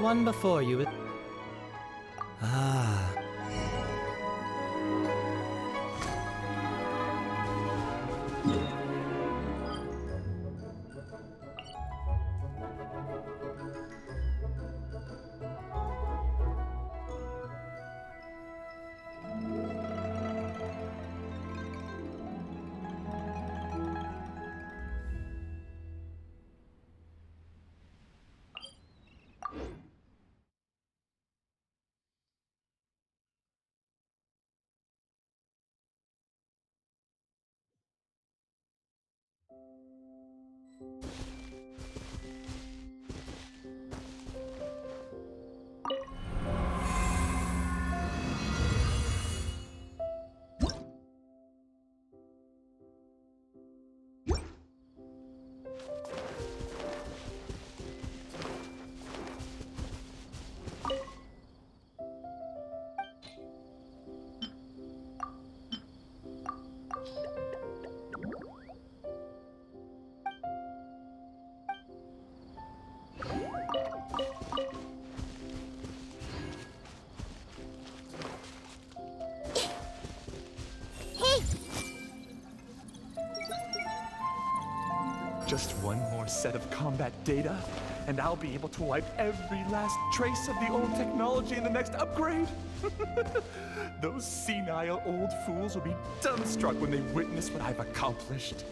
one before you is... Ah. Just one more set of combat data, and I'll be able to wipe every last trace of the old technology in the next upgrade. Those senile old fools will be dumbstruck when they witness what I've accomplished.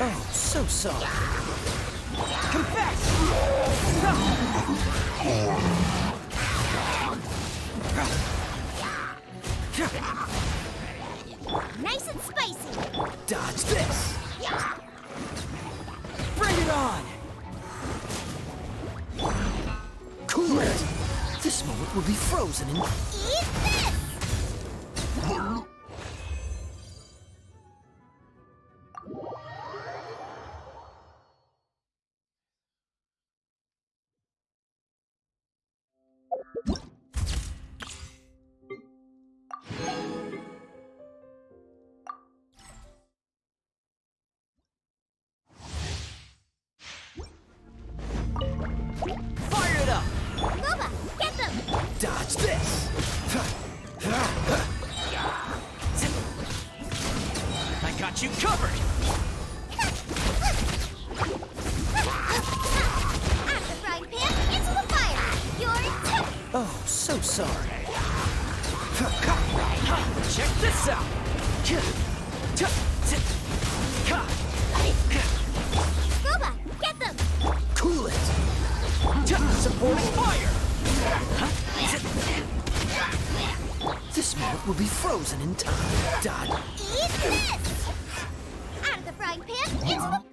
Oh, so soft. Confess! Nice and spicy. Dodge this! Bring it on! Cool it! This moment will be frozen in... Eat this! sorry. Check this out. Boba, get them! Cool it. Supporting fire. This moment will be frozen in time. Dodge. Eat this! Out of the frying pan, into the...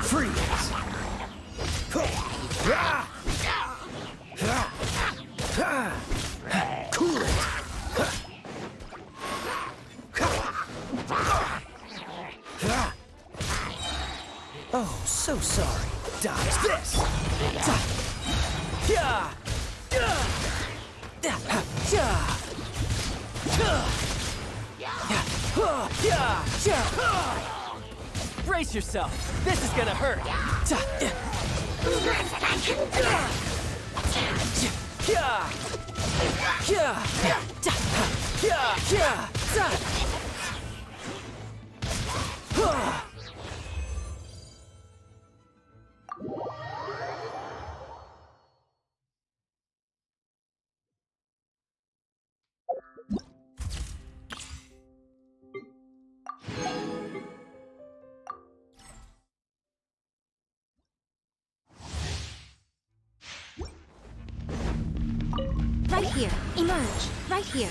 Freeze. Cool it. Oh, so sorry. Dodge this. Brace yourself. This is gonna hurt. Right here, emerge. Right here.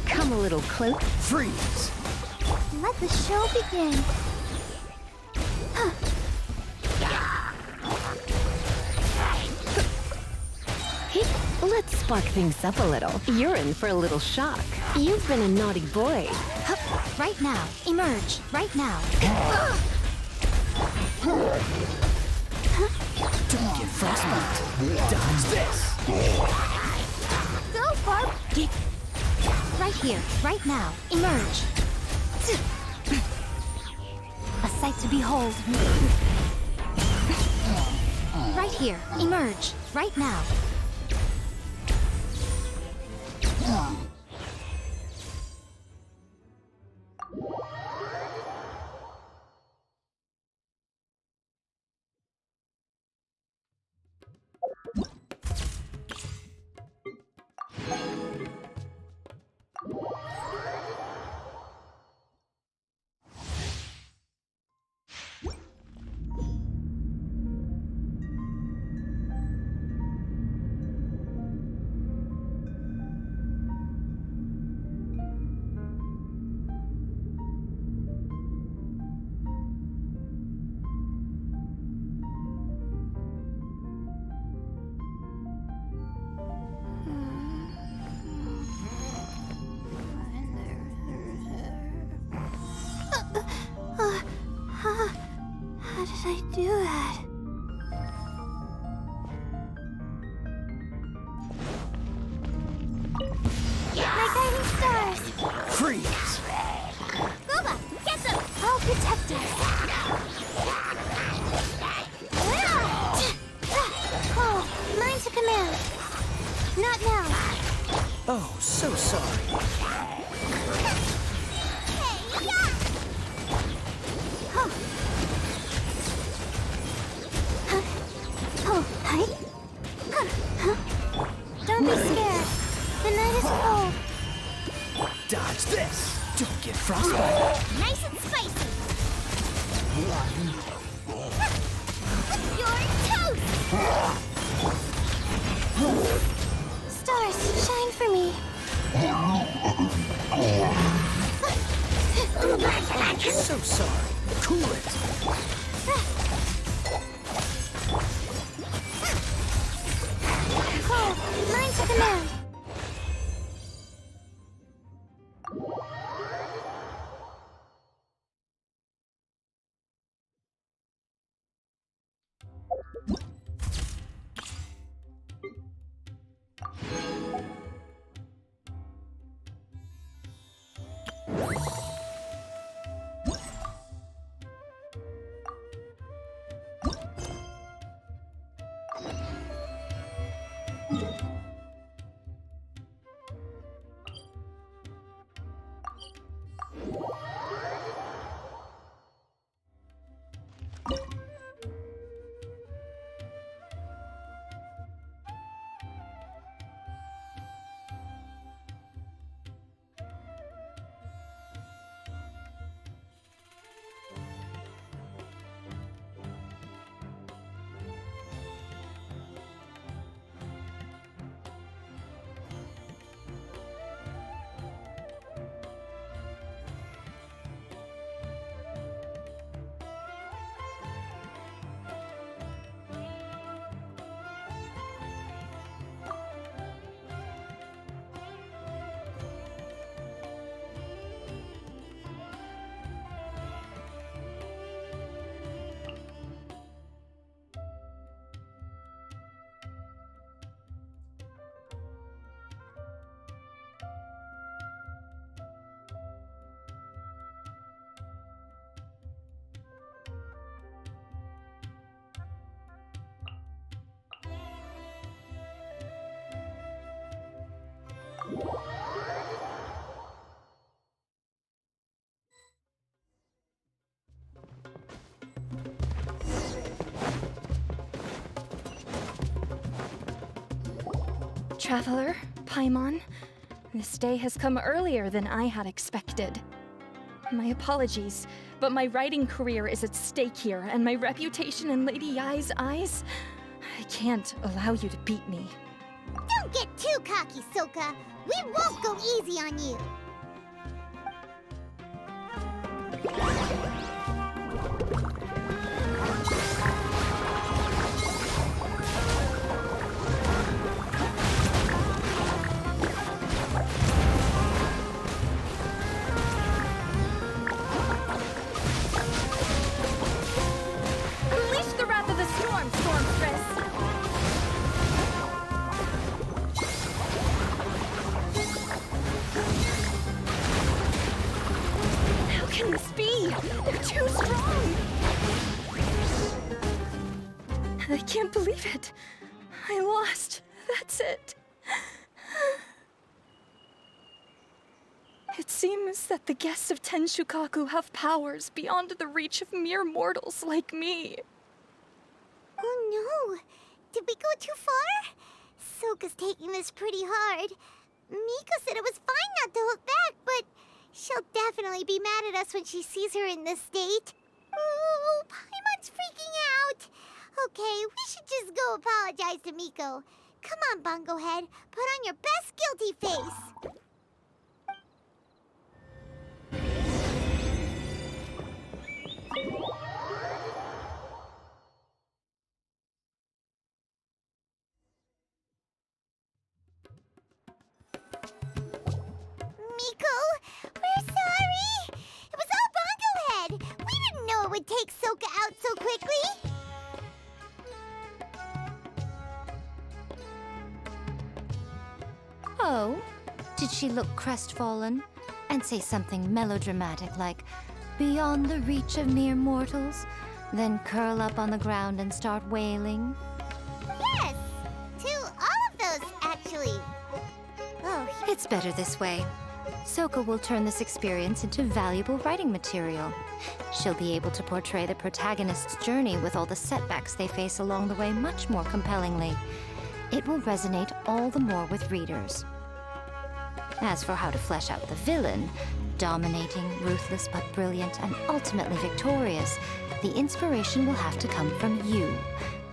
Come a little closer. Freeze. Let the show begin. Hey, let's spark things up a little. You're in for a little shock. You've been a naughty boy. Hup. Right now, emerge. Right now. Don't get frostbite. Dodge this. Go, Barb! Right here, right now, emerge. A sight to behold. Right here, emerge, right now. How did I do that? My guiding stars! Freeze. Boba, get them! I'll protect us! Oh, mine to command. Not now. Oh, so sorry. Hey, yeah! Oh, hi. Don't be scared. The night is cold. Dodge this. Don't get frostbite. Nice and spicy. You're toast! Stars, shine for me. So sorry. Cool it. Oh, mine to command. Traveler, Paimon, this day has come earlier than I had expected. My apologies, but my writing career is at stake here, and my reputation in Lady Yai's eyes, I can't allow you to beat me. Don't get too cocky, Soka. We won't go easy on you. Unleash the wrath of the storm, Stormstress! How can this be? They're too strong! I can't believe it. I lost. That's it. It seems that the guests of Tenshukaku have powers beyond the reach of mere mortals like me. Oh no! Did we go too far? Soka's taking this pretty hard. Miko said it was fine not to hold back, but she'll definitely be mad at us when she sees her in this state. Oh, Paimon's freaking out! Okay, we should just go apologize to Miko. Come on, Bungo Head, put on your best guilty face! Miko, we're sorry! It was all Bungo Head! We didn't know it would take Soka out so quickly! Oh, did she look crestfallen and say something melodramatic like, beyond the reach of mere mortals, then curl up on the ground and start wailing? Yes! To all of those, actually. Oh, It's better this way. Soka will turn this experience into valuable writing material. She'll be able to portray the protagonist's journey with all the setbacks they face along the way much more compellingly. It will resonate all the more with readers. As for how to flesh out the villain, dominating, ruthless but brilliant, and ultimately victorious, the inspiration will have to come from you.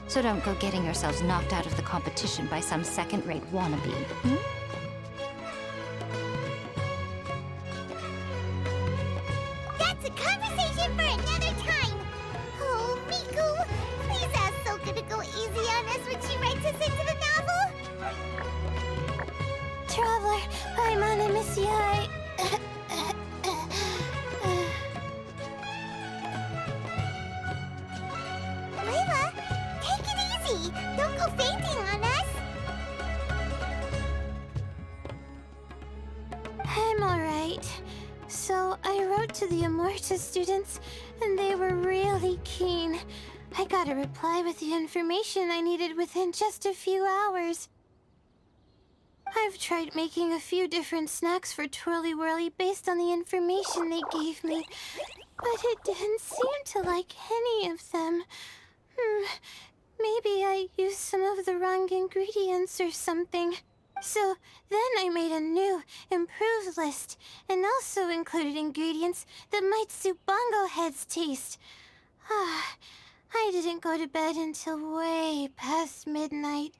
So don't go getting yourselves knocked out of the competition by some second-rate wannabe. that's a conversation for another time! Oh, Miku, please ask Soka to go easy on us when she writes us into the novel! Traveler, Paimon, I miss you. Layla, take it easy! Don't go fainting on us! I'm alright. So, I wrote to the Amorta students, and they were really keen. I got a reply with the information I needed within just a few hours. I've tried making a few different snacks for Twirly Whirly based on the information they gave me, but it didn't seem to like any of them. Maybe I used some of the wrong ingredients or something. So then I made a new, improved list, and also included ingredients that might suit Bongo Head's taste. I didn't go to bed until way past midnight.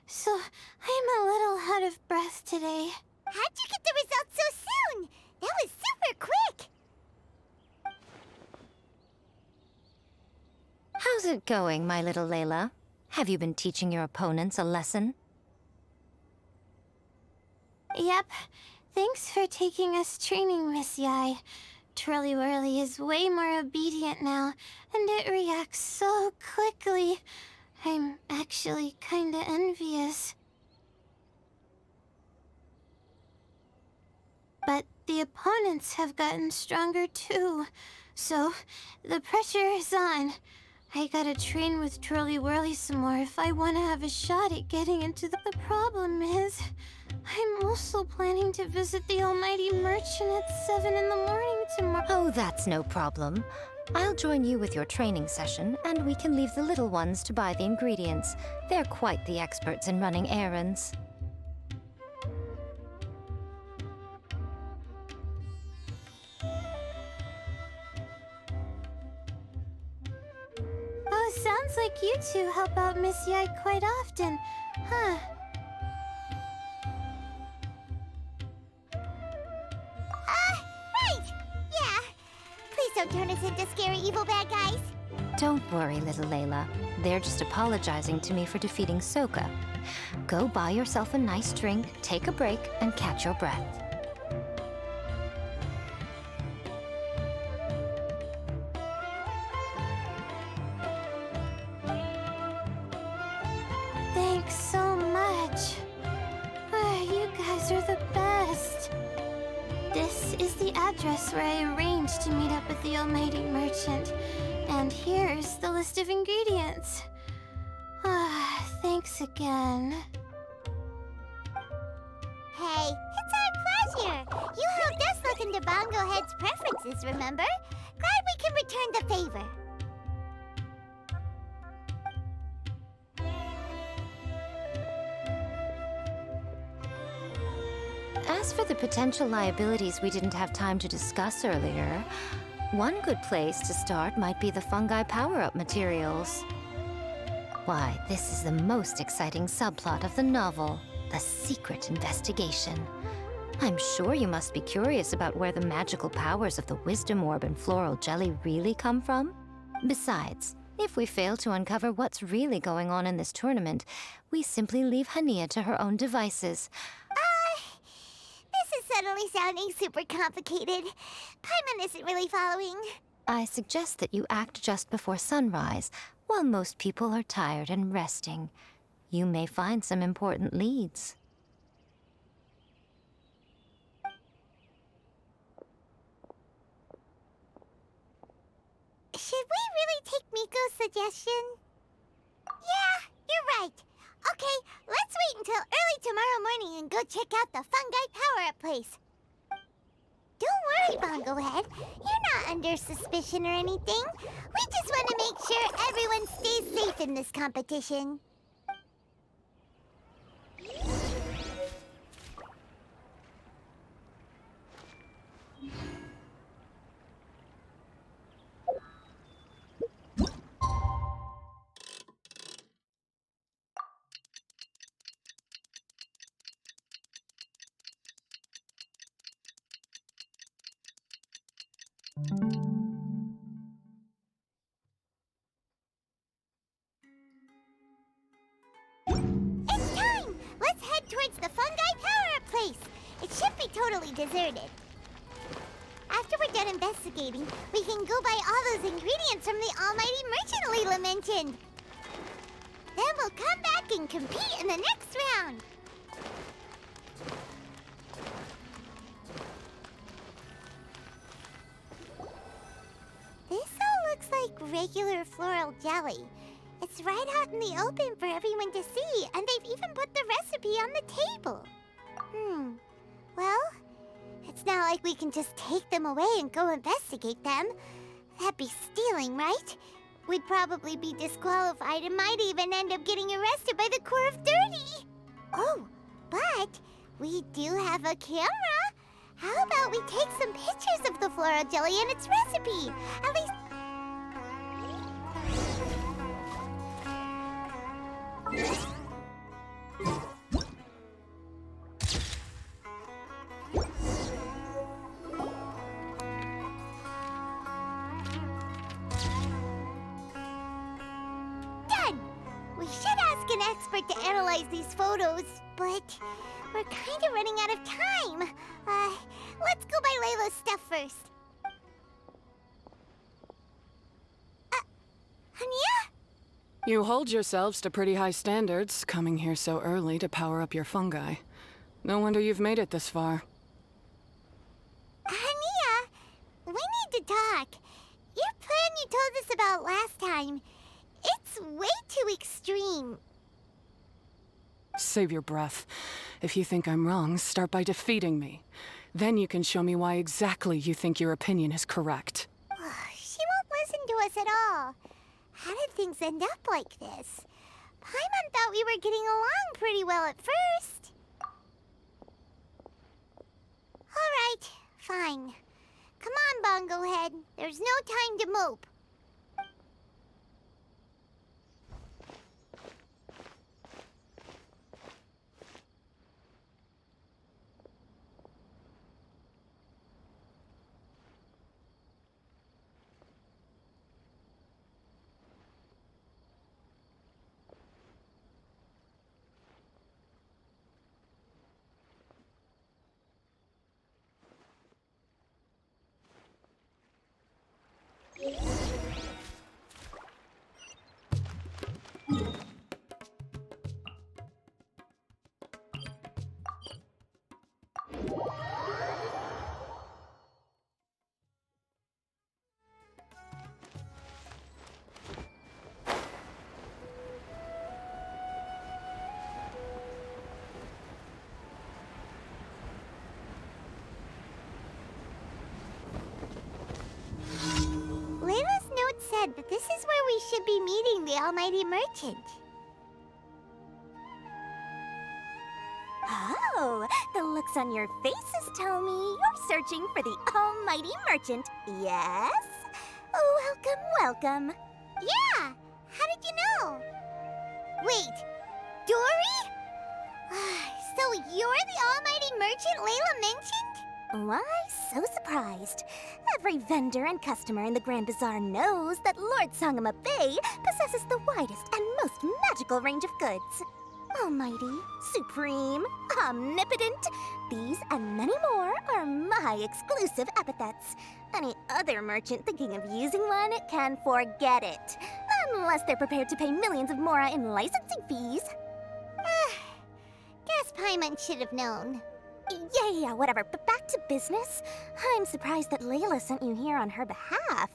So I'm a little out of breath today. How'd you get the results so soon? That was super quick! How's it going, my little Layla? Have you been teaching your opponents a lesson? Yep. Thanks for taking us training, Miss Yai. Twirly Whirly is way more obedient now, and it reacts so quickly. I'm actually kinda envious. But the opponents have gotten stronger too, so the pressure is on. I gotta train with Twirly Whirly some more if I want to have a shot at getting into the problem is, I'm also planning to visit the Almighty Merchant at 7 in the morning tomorrow. Oh, that's no problem. I'll join you with your training session, and we can leave the little ones to buy the ingredients. They're quite the experts in running errands. Oh, sounds like you two help out Miss Yai quite often, huh? Right! Yeah. Please don't turn us into scary evil bad guys. Don't worry, little Layla. They're just apologizing to me for defeating Soka. Go buy yourself a nice drink, take a break, and catch your breath. Thanks so much. You guys are the best. This is the address where I arranged to meet up with the Almighty Merchant. And here's the list of ingredients. Thanks again. Hey, it's our pleasure. You helped us look into Bongo Head's preferences, remember? Glad we can return the favor. As for the potential liabilities we didn't have time to discuss earlier, one good place to start might be the fungi power-up materials. Why, this is the most exciting subplot of the novel, the secret investigation. I'm sure you must be curious about where the magical powers of the wisdom orb and floral jelly really come from. Besides, if we fail to uncover what's really going on in this tournament, we simply leave Hania to her own devices. This is suddenly sounding super complicated. Paimon isn't really following. I suggest that you act just before sunrise, while most people are tired and resting. You may find some important leads. Should we really take Miko's suggestion? Yeah, you're right. Okay, let's wait until early tomorrow morning and go check out the fungi power-up place. Don't worry, Bongo Head. You're not under suspicion or anything. We just want to make sure everyone stays safe in this competition. It's time! Let's head towards the fungi power-up place. It should be totally deserted. After we're done investigating, we can go buy all those ingredients from the Almighty Merchant Leela mentioned. Then we'll come back and compete in the next round. This all looks like regular floral jelly. It's right out in the open for everyone to see, and they've even put the recipe on the table. Well, it's not like we can just take them away and go investigate them. That'd be stealing, right? We'd probably be disqualified and might even end up getting arrested by the Corps of 30. Oh, but we do have a camera. How about we take some pictures of the floral jelly and its recipe? At least... Done! We should ask an expert to analyze these photos, but we're kind of running out of time. Let's go buy Layla's stuff first. Hania? You hold yourselves to pretty high standards, coming here so early to power up your fungi. No wonder you've made it this far. Hania, we need to talk. Your plan you told us about last time, it's way too extreme. Save your breath. If you think I'm wrong, start by defeating me. Then you can show me why exactly you think your opinion is correct. She won't listen to us at all. How did things end up like this? Paimon thought we were getting along pretty well at first. Alright, fine. Come on, Bongo Head. There's no time to mope. Layla's note said that this is where we should be meeting the Almighty Merchant. Oh, the looks on your faces tell me you're searching for the Almighty Merchant, yes? Welcome, welcome. Yeah! How did you know? Wait, Dory? So you're the Almighty Merchant Layla mentioned? Why so surprised? Every vendor and customer in the Grand Bazaar knows that Lord Sangama Bay possesses the widest and most magical range of goods. Almighty, supreme, omnipotent, these and many more are my exclusive epithets. Any other merchant thinking of using one can forget it. Unless they're prepared to pay millions of mora in licensing fees. Guess Paimon should have known. Yeah, whatever. But back to business. I'm surprised that Layla sent you here on her behalf.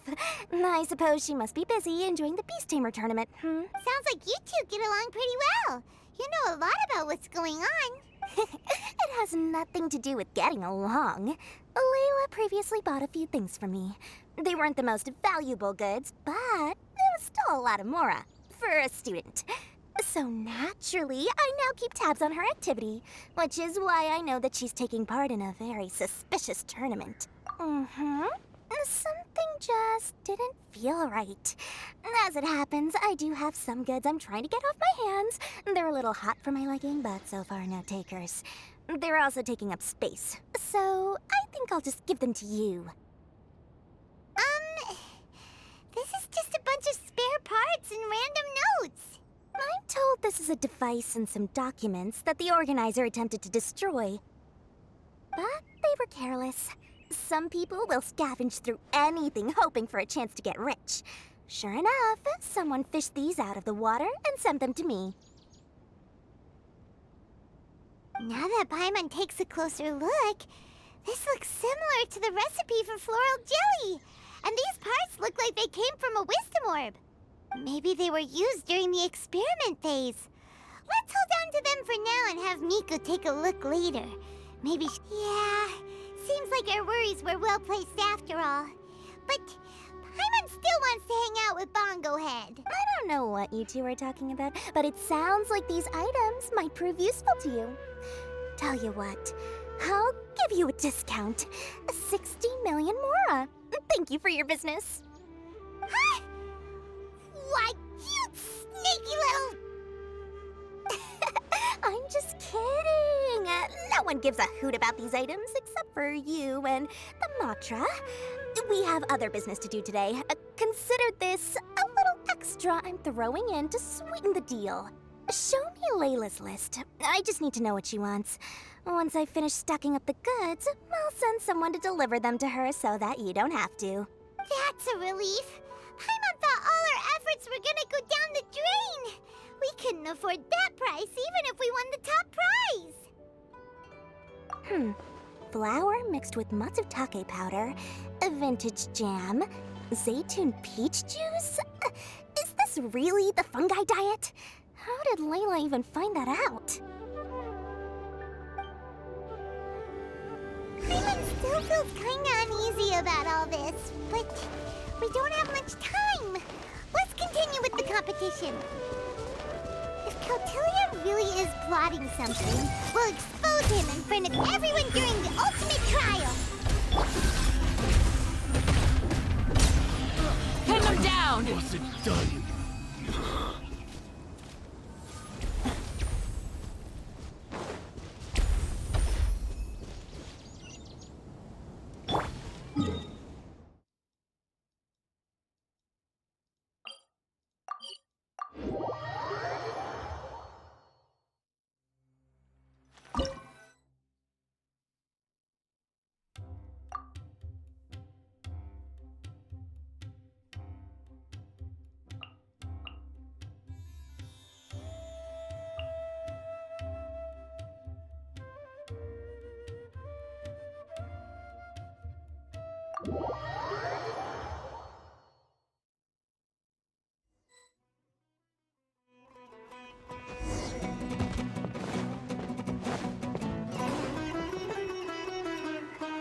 I suppose she must be busy enjoying the Beast Tamer tournament, Sounds like you two get along pretty well. You know a lot about what's going on. It has nothing to do with getting along. Layla previously bought a few things from me. They weren't the most valuable goods, but there was still a lot of mora for a student. So naturally, I now keep tabs on her activity, which is why I know that she's taking part in a very suspicious tournament. Something just didn't feel right. As it happens, I do have some goods I'm trying to get off my hands. They're a little hot for my liking, but so far no takers. They're also taking up space, so I think I'll just give them to you. This is just a bunch of spare parts and random notes. I'm told this is a device and some documents that the organizer attempted to destroy. But they were careless. Some people will scavenge through anything hoping for a chance to get rich. Sure enough, someone fished these out of the water and sent them to me. Now that Paimon takes a closer look, this looks similar to the recipe for floral jelly. And these parts look like they came from a wisdom orb. Maybe they were used during the experiment phase. Let's hold on to them for now and have Miku take a look later. Maybe yeah, seems like our worries were well placed after all. But Paimon still wants to hang out with Bongo Head. I don't know what you two are talking about, but it sounds like these items might prove useful to you. Tell you what, I'll give you a discount. 60 million mora. Thank you for your business. Huh? Why, you sneaky little... I'm just kidding. No one gives a hoot about these items except for you and the Matra. We have other business to do today. Consider this a little extra I'm throwing in to sweeten the deal. Show me Layla's list. I just need to know what she wants. Once I finish stacking up the goods, I'll send someone to deliver them to her so that you don't have to. That's a relief. Paimon thought all our efforts were gonna go down the drain. We couldn't afford that price even if we won the top prize. Flour mixed with matsutake powder, a vintage jam, zaytun peach juice? Is this really the fungi diet? How did Layla even find that out? still feels kinda uneasy about all this, but we don't have much time. Let's continue with the competition. If Kautilya really is plotting something, we'll expose him in front of everyone during the ultimate trial. Pin him down! Was it done?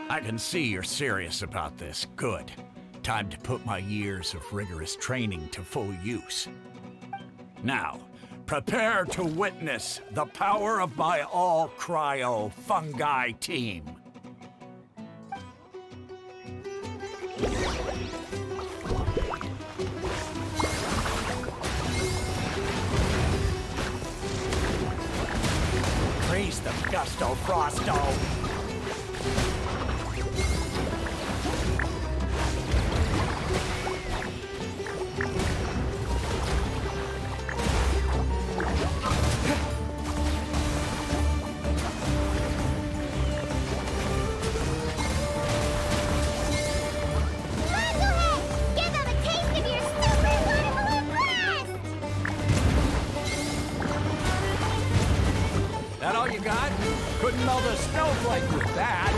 I can see you're serious about this. Good. Time to put my years of rigorous training to full use. Now, prepare to witness the power of my all-cryo fungi team. Freeze the gusto, Frosto! That all you got? Couldn't melt a snowflake with that.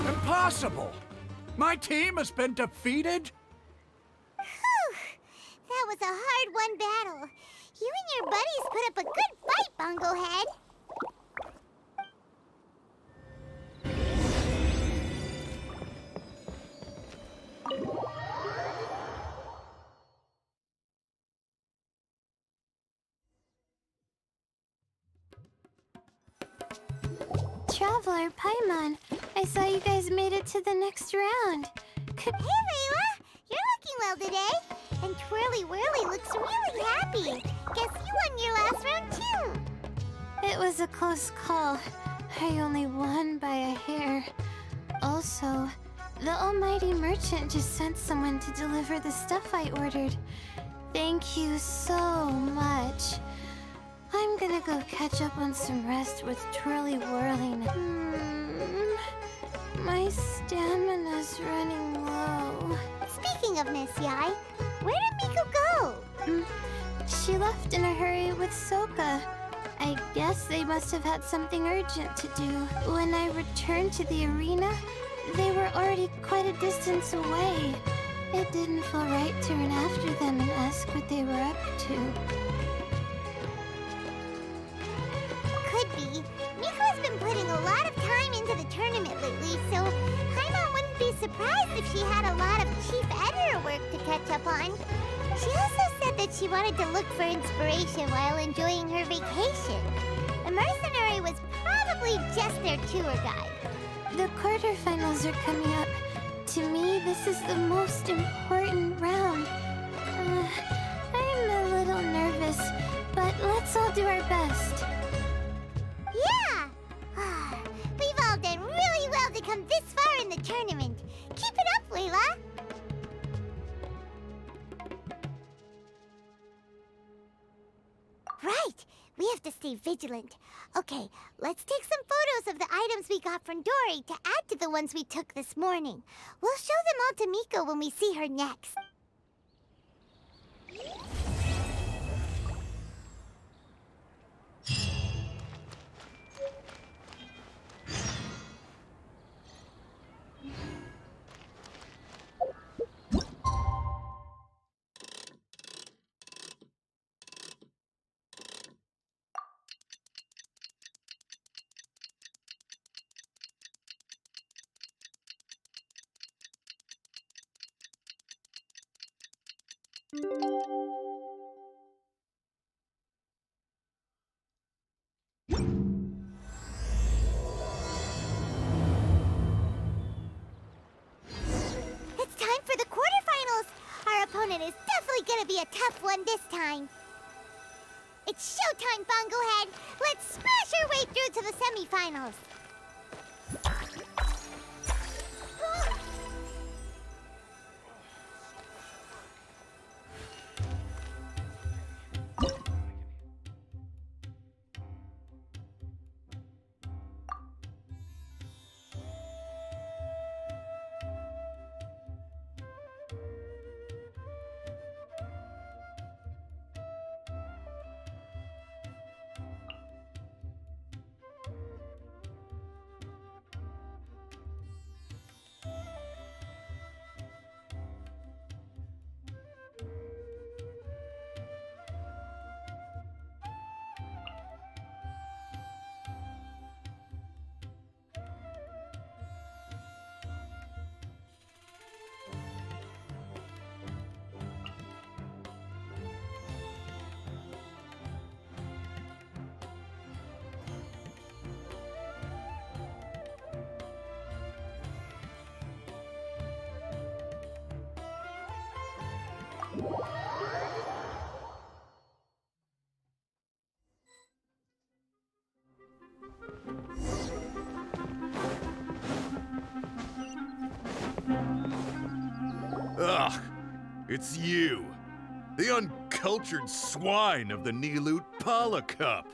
Impossible! My team has been defeated? Whew! That was a hard-won battle. You and your buddies put up a good fight, Bungo Head. Traveler, Paimon, I saw you guys made it to the next round. Hey, Layla! You're looking well today. And Twirly Whirly looks really happy. Guess you won your last round, too. It was a close call. I only won by a hair. Also, the almighty merchant just sent someone to deliver the stuff I ordered. Thank you so much. I'm gonna go catch up on some rest with Twirly Whirling. My stamina's running low. Speaking of Miss Yai, where did Miko go? She left in a hurry with Soka. I guess they must have had something urgent to do. When I returned to the arena, they were already quite a distance away. It didn't feel right to run after them and ask what they were up to. Could be. Miko has been putting a lot of time into the tournament lately, so Paimon wouldn't be surprised if she had a lot of chief editor work to catch up on. She also said that she wanted to look for inspiration while enjoying her vacation. The mercenary was probably just their tour guide. The quarterfinals are coming up. To me, this is the most important round. I'm a little nervous, but let's all do our best. Yeah! We've all done really well to come this far in the tournament. Keep it up, Layla! Right! We have to stay vigilant. Okay, let's take some photos of the items we got from Dory to add to the ones we took this morning. We'll show them all to Miko when we see her next. It's time for the quarterfinals! Our opponent is definitely gonna be a tough one this time. It's showtime, Bongohead! Let's smash our way through to the semifinals! Ugh, it's you. The uncultured swine of the Nilut Pala Cup.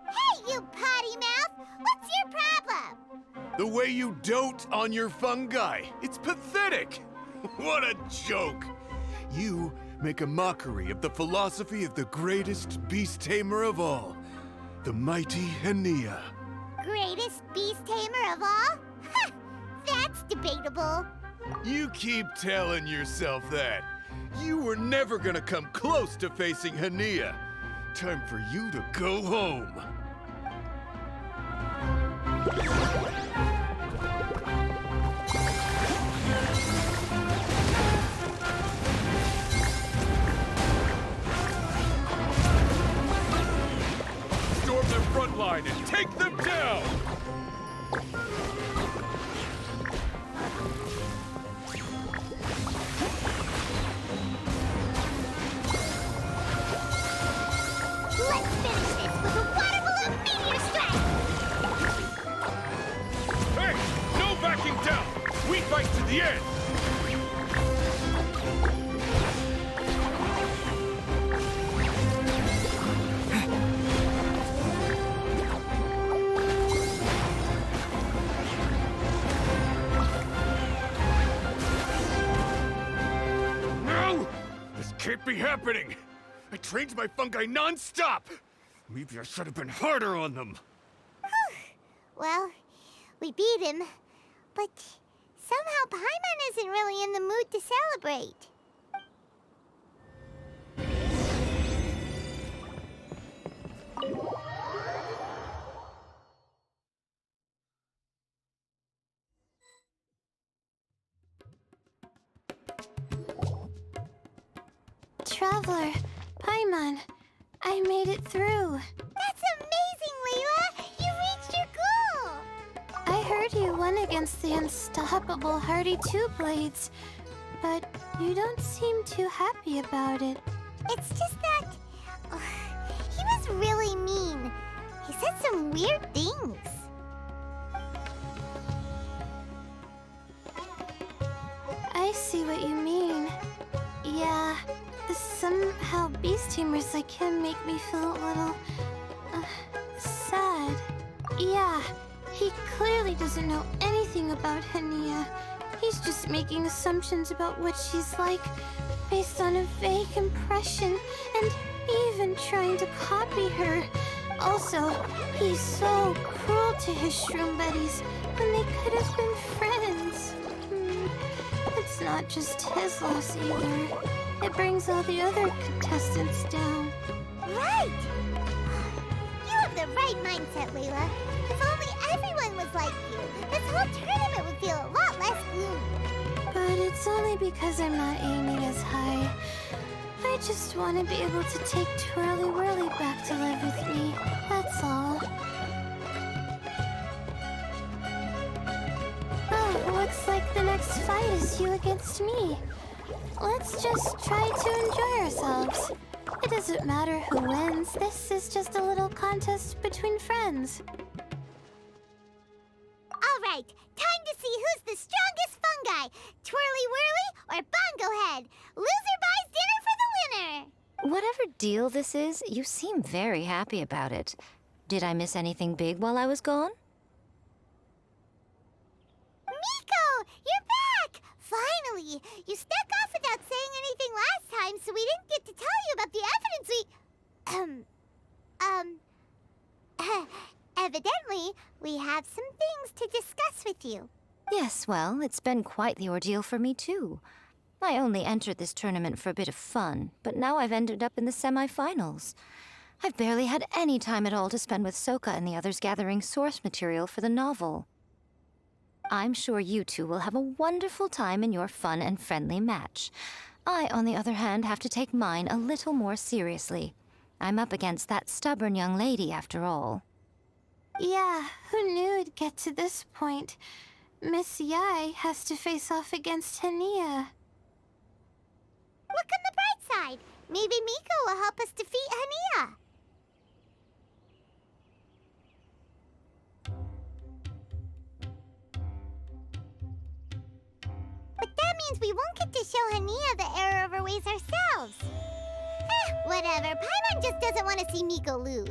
Hey, you potty mouth! What's your problem? The way you dote on your fungi. It's pathetic. What a joke. You make a mockery of the philosophy of the greatest beast tamer of all, the mighty Hania. Greatest beast tamer of all? Ha! That's debatable. You keep telling yourself that. You were never gonna come close to facing Hania. Time for you to go home. Storm the front line and take them down! Let's finish this with a water balloon meteor strike! Hey! No backing down! We fight to the end! No! This can't be happening! I trained my fungi non-stop! Maybe I should have been harder on them. Well, we beat him, but somehow Paimon isn't really in the mood to celebrate. Traveler, Paimon, I made it through. That's amazing, Layla! You reached your goal! I heard you won against the unstoppable Hardy Two Blades, but you don't seem too happy about it. It's just that... he was really mean. He said some weird things. I see what you mean. Yeah, somehow beast tamers like him make me feel a little... sad. Yeah, he clearly doesn't know anything about Hania. He's just making assumptions about what she's like based on a vague impression and even trying to copy her. Also, he's so cruel to his shroom buddies when they could have been friends. It's not just his loss either. It brings all the other contestants down. Right! You have the right mindset, Layla. If only everyone was like you, this whole tournament would feel a lot less gloomy. But it's only because I'm not aiming as high. I just want to be able to take Twirly Whirly back to live with me. That's all. Oh, looks like the next fight is you against me. Let's just try to enjoy ourselves. It doesn't matter who wins. This is just a little contest between friends. All right, time to see who's the strongest fungi. Twirly Whirly or Bongo Head. Loser buys dinner for the winner. Whatever deal this is, you seem very happy about it. Did I miss anything big while I was gone? Miko, you're back! Finally! You snuck off without saying anything last time, so we didn't get to tell you about the evidence evidently, we have some things to discuss with you. Yes, well, it's been quite the ordeal for me, too. I only entered this tournament for a bit of fun, but now I've ended up in the semi-finals. I've barely had any time at all to spend with Soka and the others gathering source material for the novel. I'm sure you two will have a wonderful time in your fun and friendly match. I, on the other hand, have to take mine a little more seriously. I'm up against that stubborn young lady, after all. Yeah, who knew it'd get to this point? Miss Yai has to face off against Hania. Look on the bright side. Maybe Miko will help us defeat Hania. But that means we won't get to show Hania the error of our ways ourselves. Whatever. Paimon just doesn't want to see Miko lose.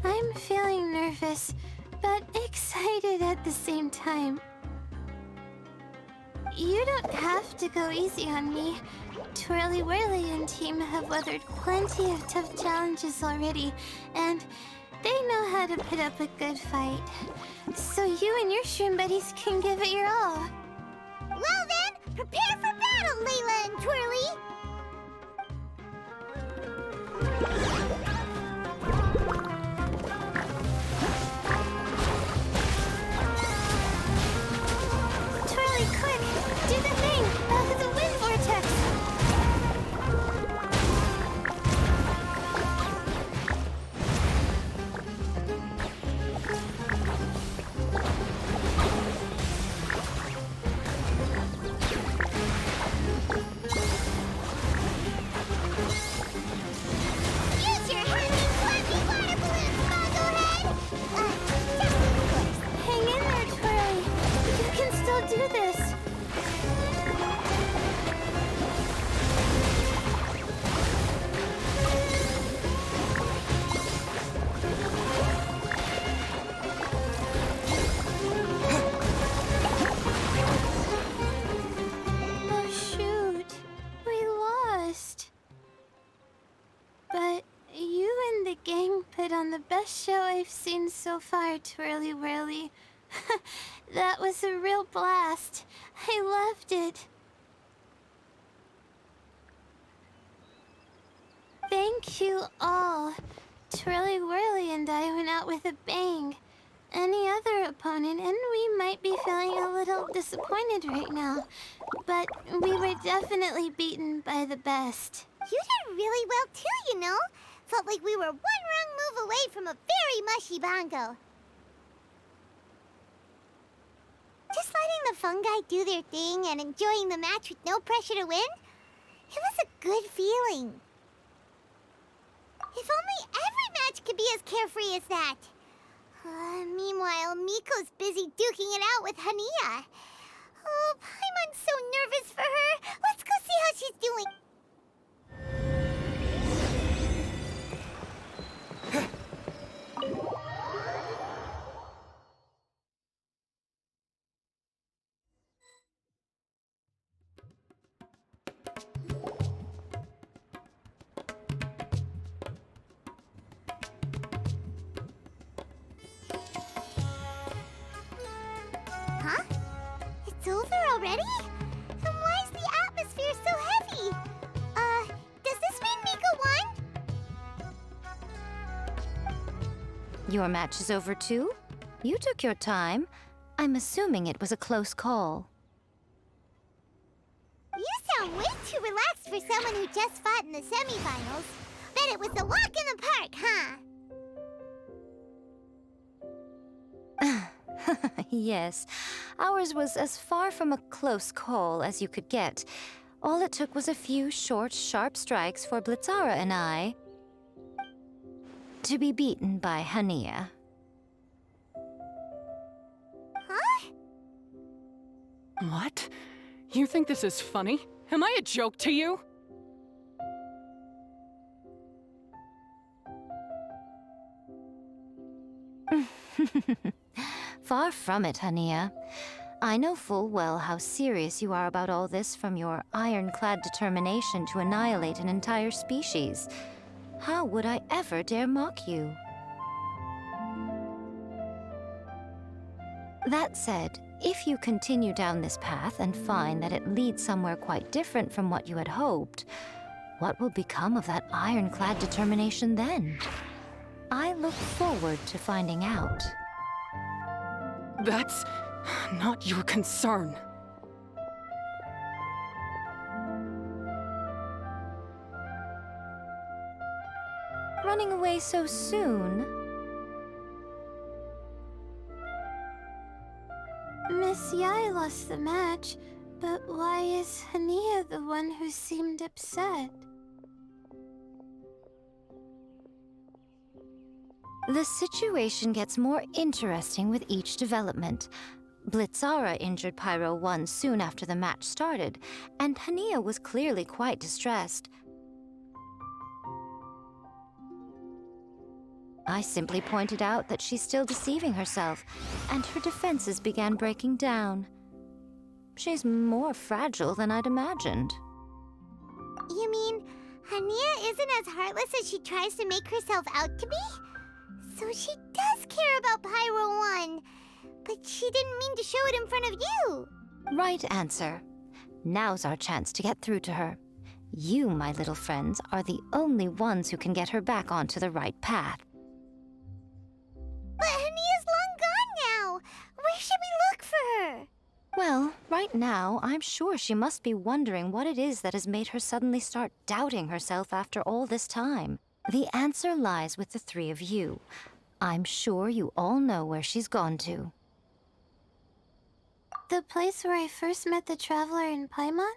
I'm feeling nervous, but excited at the same time. You don't have to go easy on me. Twirly Whirly and team have weathered plenty of tough challenges already, and they know how to put up a good fight. So you and your shroom buddies can give it your all. Well then, prepare for battle, Layla and Twirly! Twirly, quick! Do the thing! The wind vortex! put on the best show I've seen so far, Twirly Whirly. That was a real blast. I loved it. Thank you all. Twirly Whirly and I went out with a bang. Any other opponent, and we might be feeling a little disappointed right now, but we were definitely beaten by the best. You did really well too, you know. Felt like we were one wrong move away from a very mushy bongo. Just letting the fungi do their thing and enjoying the match with no pressure to win, it was a good feeling. If only every match could be as carefree as that. Meanwhile, Miko's busy duking it out with Hania. Oh, Paimon's so nervous for her. Let's go see how she's doing. Huh? It's over already? Then why is the atmosphere so heavy? Does this mean Miko won? Your match is over too? You took your time. I'm assuming it was a close call. You sound way too relaxed for someone who just fought in the semifinals. Bet it was a walk in the park, huh? Yes, ours was as far from a close call as you could get. All it took was a few short, sharp strikes for Blitzara and I to be beaten by Hania. Huh? What? You think this is funny? Am I a joke to you? Far from it, Hania. I know full well how serious you are about all this, from your ironclad determination to annihilate an entire species. How would I ever dare mock you? That said, if you continue down this path and find that it leads somewhere quite different from what you had hoped, what will become of that ironclad determination then? I look forward to finding out. That's not your concern. Running away so soon? Miss Yai lost the match, but why is Hania the one who seemed upset? The situation gets more interesting with each development. Blitzara injured Pyro 1 soon after the match started, and Hania was clearly quite distressed. I simply pointed out that she's still deceiving herself, and her defenses began breaking down. She's more fragile than I'd imagined. You mean Hania isn't as heartless as she tries to make herself out to be? So she does care about Pyro 1, but she didn't mean to show it in front of you. Right answer. Now's our chance to get through to her. You, my little friends, are the only ones who can get her back onto the right path. But Hania's long gone now. Where should we look for her? Well, right now, I'm sure she must be wondering what it is that has made her suddenly start doubting herself after all this time. The answer lies with the three of you. I'm sure you all know where she's gone to. The place where I first met the Traveler in Paimon?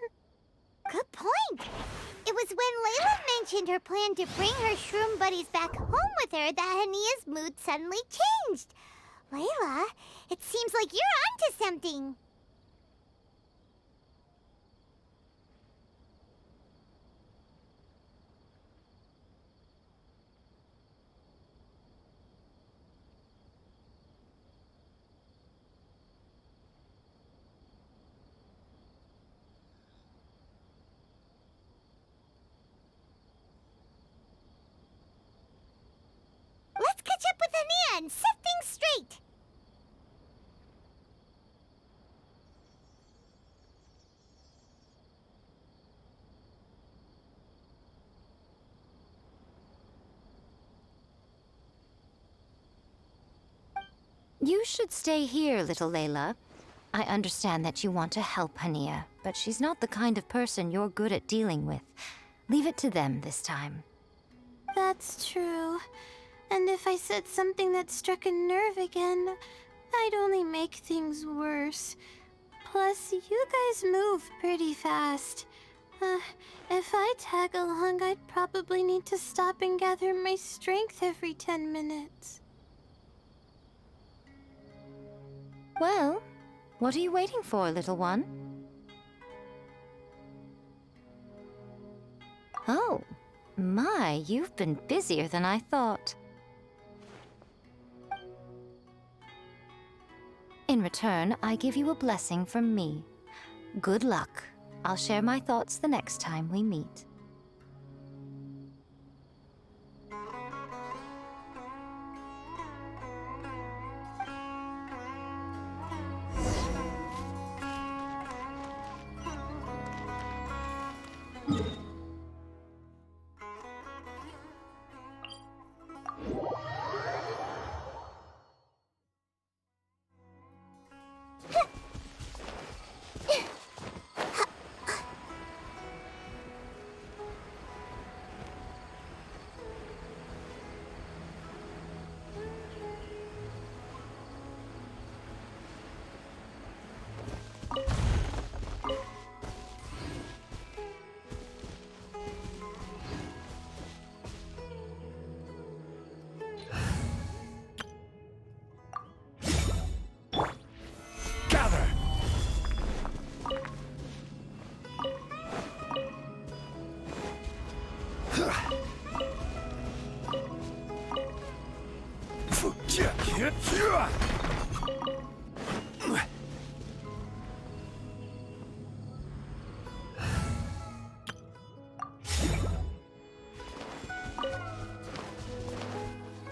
Good point. It was when Layla mentioned her plan to bring her shroom buddies back home with her that Hania's mood suddenly changed. Layla, it seems like you're onto something. You should stay here, little Layla. I understand that you want to help Hania, but she's not the kind of person you're good at dealing with. Leave it to them this time. That's true. And if I said something that struck a nerve again, I'd only make things worse. Plus, you guys move pretty fast. If I tag along, I'd probably need to stop and gather my strength every 10 minutes. Well, what are you waiting for, little one? Oh, my, you've been busier than I thought. In return, I give you a blessing from me. Good luck. I'll share my thoughts the next time we meet.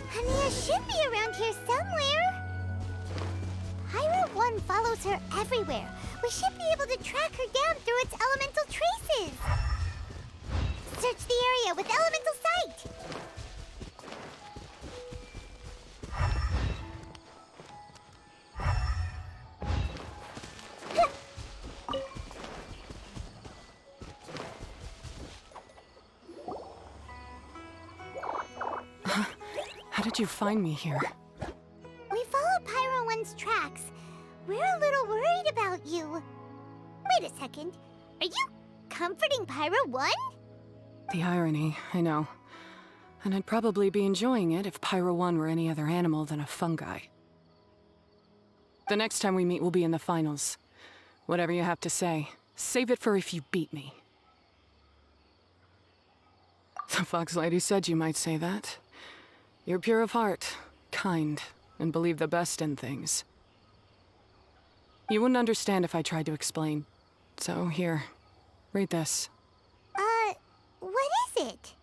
Hania should be around here somewhere. Pyro 1 follows her everywhere. We should be able to track her down through its elemental traces. Search the area with elemental sight. How did you find me here? We followed Pyro 1's tracks. We're a little worried about you. Wait a second. Are you comforting Pyro 1? The irony, I know. And I'd probably be enjoying it if Pyro 1 were any other animal than a fungi. The next time we meet will be in the finals. Whatever you have to say, save it for if you beat me. The Fox Lady said you might say that. You're pure of heart, kind, and believe the best in things. You wouldn't understand if I tried to explain. So here, read this. What is it?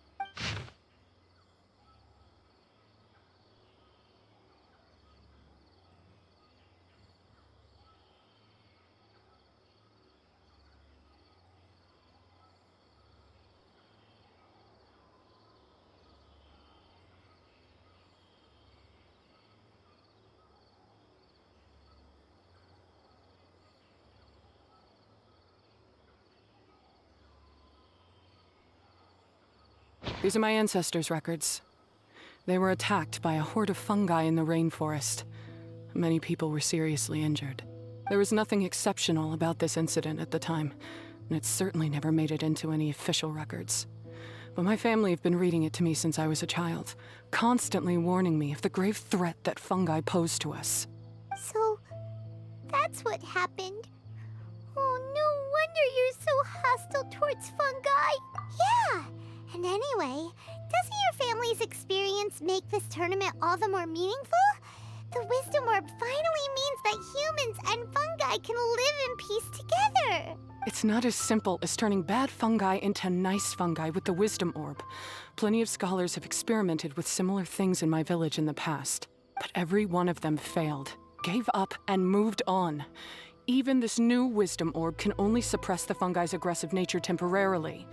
These are my ancestors' records. They were attacked by a horde of fungi in the rainforest. Many people were seriously injured. There was nothing exceptional about this incident at the time, and it certainly never made it into any official records. But my family have been reading it to me since I was a child, constantly warning me of the grave threat that fungi pose to us. So, that's what happened. Oh, no wonder you're so hostile towards fungi. Yeah! And anyway, doesn't your family's experience make this tournament all the more meaningful? The Wisdom Orb finally means that humans and fungi can live in peace together. It's not as simple as turning bad fungi into nice fungi with the Wisdom Orb. Plenty of scholars have experimented with similar things in my village in the past. But every one of them failed, gave up, and moved on. Even this new Wisdom Orb can only suppress the fungi's aggressive nature temporarily.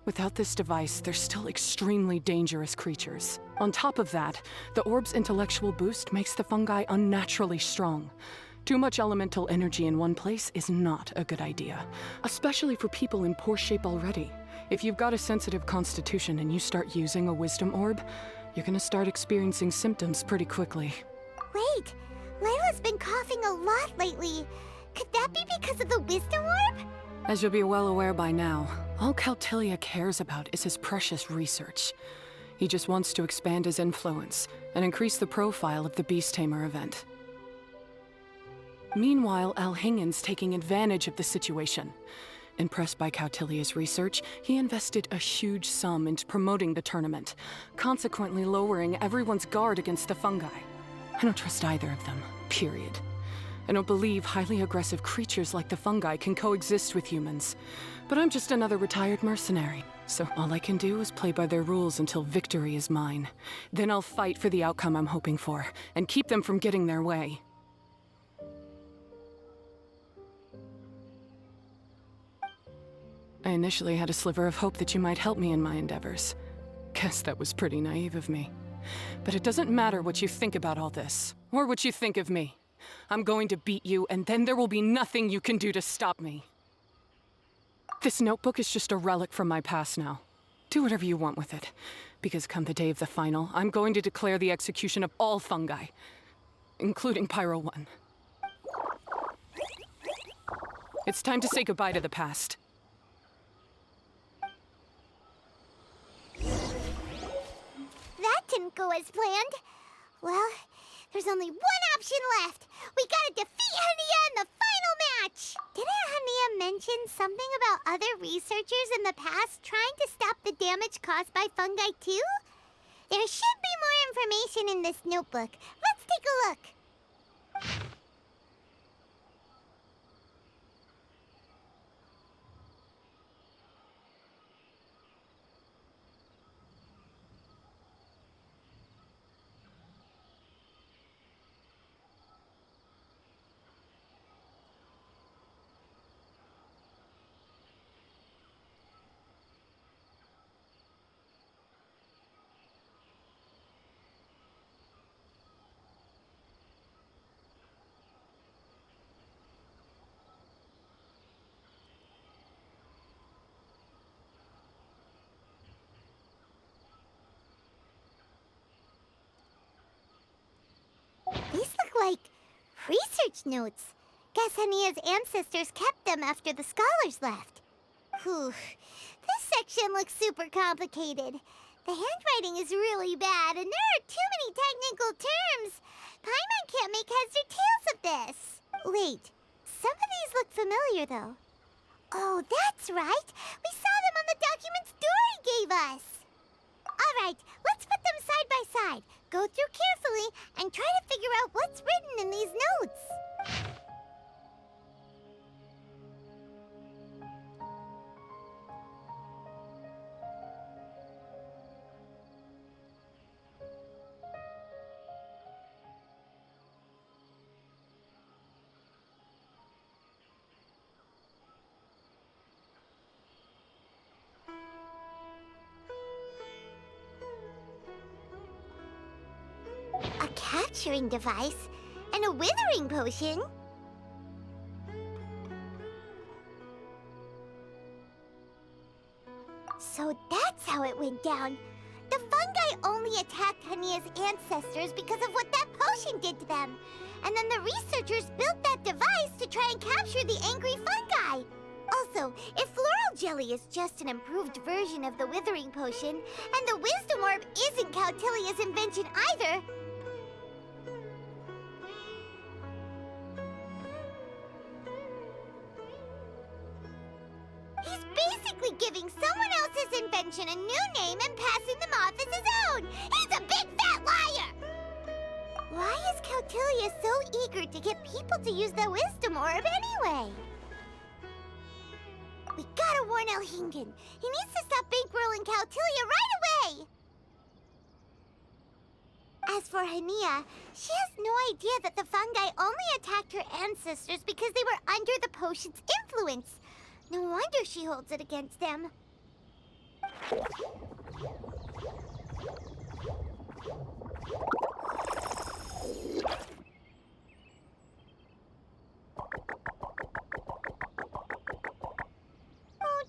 Without this device, they're still extremely dangerous creatures. On top of that, the orb's intellectual boost makes the fungi unnaturally strong. Too much elemental energy in one place is not a good idea, especially for people in poor shape already. If you've got a sensitive constitution and you start using a wisdom orb, you're gonna start experiencing symptoms pretty quickly. Wait, Layla's been coughing a lot lately. Could that be because of the wisdom orb? As you'll be well aware by now, all Caltilia cares about is his precious research. He just wants to expand his influence and increase the profile of the Beast Tamer event. Meanwhile, Alhingen's taking advantage of the situation. Impressed by Cautilia's research, he invested a huge sum into promoting the tournament, consequently lowering everyone's guard against the fungi. I don't trust either of them, period. I don't believe highly aggressive creatures like the fungi can coexist with humans. But I'm just another retired mercenary, so all I can do is play by their rules until victory is mine. Then I'll fight for the outcome I'm hoping for, and keep them from getting their way. I initially had a sliver of hope that you might help me in my endeavors. Guess that was pretty naive of me. But it doesn't matter what you think about all this, or what you think of me. I'm going to beat you, and then there will be nothing you can do to stop me. This notebook is just a relic from my past now. Do whatever you want with it, because come the day of the final, I'm going to declare the execution of all fungi, including Pyro 1. It's time to say goodbye to the past. That didn't go as planned. Well, there's only one option left. We gotta defeat Hania in the final match! Didn't Hania mention something about other researchers in the past trying to stop the damage caused by fungi too? There should be more information in this notebook. Let's take a look. These look like research notes. Guess Hania's ancestors kept them after the scholars left. Whew. This section looks super complicated. The handwriting is really bad, and there are too many technical terms. Paimon can't make heads or tails of this. Wait, some of these look familiar, though. Oh, that's right. We saw them on the documents Dory gave us. All right, let's put them side by side. Go through carefully and try to figure out what's written in these notes. A capturing device and a withering potion? So that's how it went down. The fungi only attacked Hania's ancestors because of what that potion did to them. And then the researchers built that device to try and capture the angry fungi. Also, if floral jelly is just an improved version of the withering potion, and the wisdom orb isn't Cautilia's invention either, he's basically giving someone else's invention a new name and passing them off as his own! He's a big fat liar! Why is Cautilia so eager to get people to use the wisdom orb anyway? We gotta warn Alhingen. He needs to stop bankrolling Cautilia right away! As for Hania, she has no idea that the fungi only attacked her ancestors because they were under the potion's influence. No wonder she holds it against them. Oh,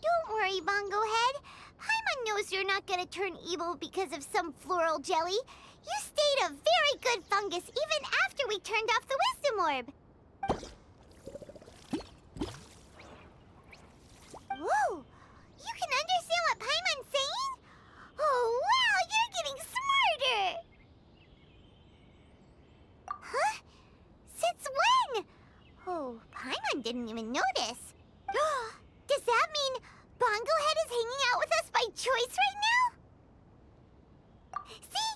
don't worry, Bongo Head. Paimon knows you're not gonna turn evil because of some floral jelly. You stayed a very good fungus even after we turned off the wisdom orb. Whoa! You can understand what Paimon's saying? Oh, wow! You're getting smarter! Huh? Since when? Oh, Paimon didn't even notice. Does that mean Bongo Head is hanging out with us by choice right now? See?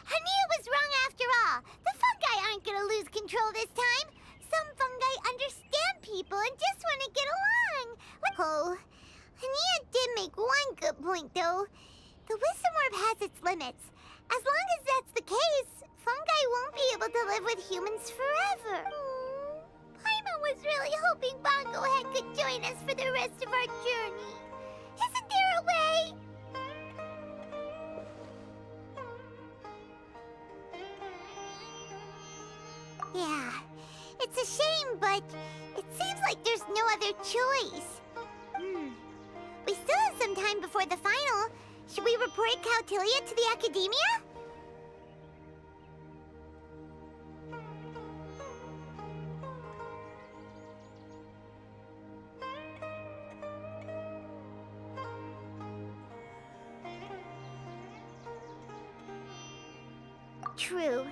Hania was wrong after all. The fungi aren't gonna lose control this time. Some fungi understand people and just want to get along. Oh, Hania did make one good point, though. The wisdom orb has its limits. As long as that's the case, fungi won't be able to live with humans forever. Paimon was really hoping Bongo Head could join us for the rest of our journey. Isn't there a way? Yeah, it's a shame, but it seems like there's no other choice. We still have some time before the final. Should we report Cautilia to the Academia? True.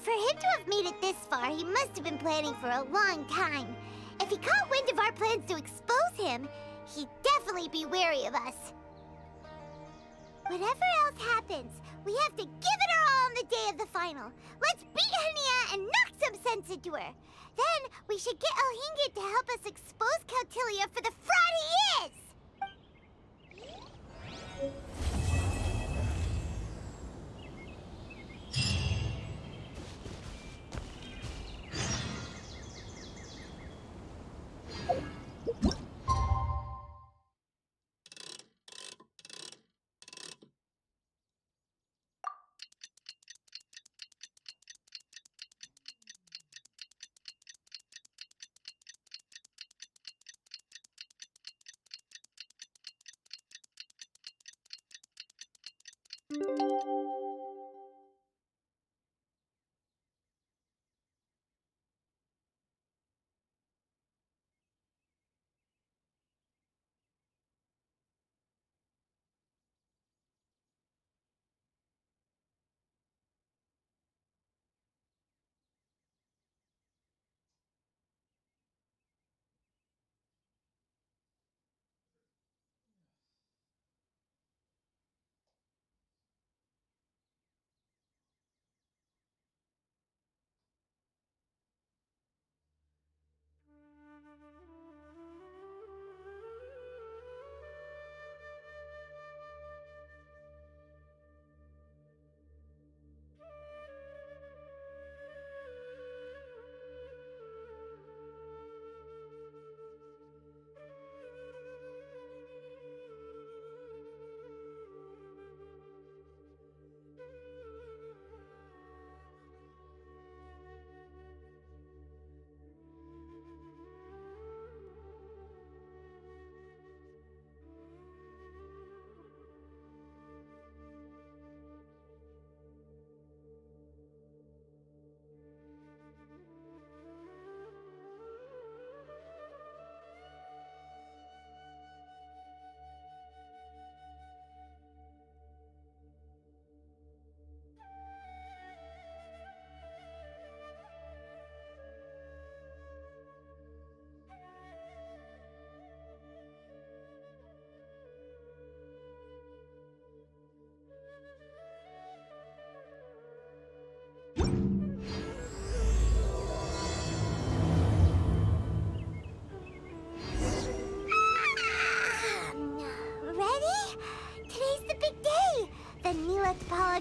For him to have made it this far, he must have been planning for a long time. If he caught wind of our plans to expose him, he'd definitely be wary of us. Whatever else happens, we have to give it our all on the day of the final. Let's beat Hania and knock some sense into her. Then we should get Elhingit to help us expose Cautilia for the fraud he is!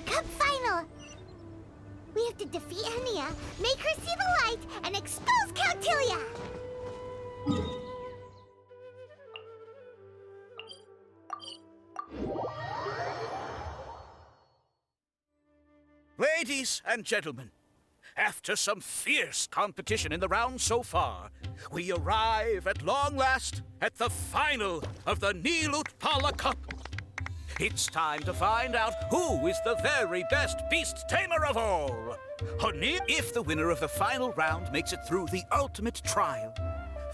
Cup final! We have to defeat Hania, make her see the light, and expose Cautilia! Ladies and gentlemen, after some fierce competition in the round so far, we arrive at long last at the final of the Nilutpala Cup. It's time to find out who is the very best beast tamer of all. If the winner of the final round makes it through the ultimate trial,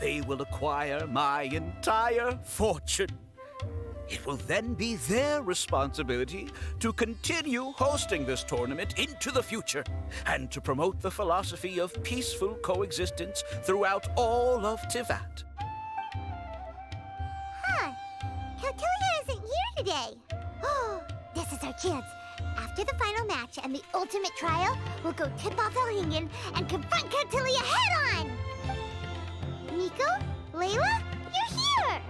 they will acquire my entire fortune. It will then be their responsibility to continue hosting this tournament into the future and to promote the philosophy of peaceful coexistence throughout all of Tivat. Huh. Kautilya isn't here today. Oh, this is our chance. After the final match and the ultimate trial, we'll go tip off Elhingen and confront Kautilya head-on! Nico? Layla? You're here!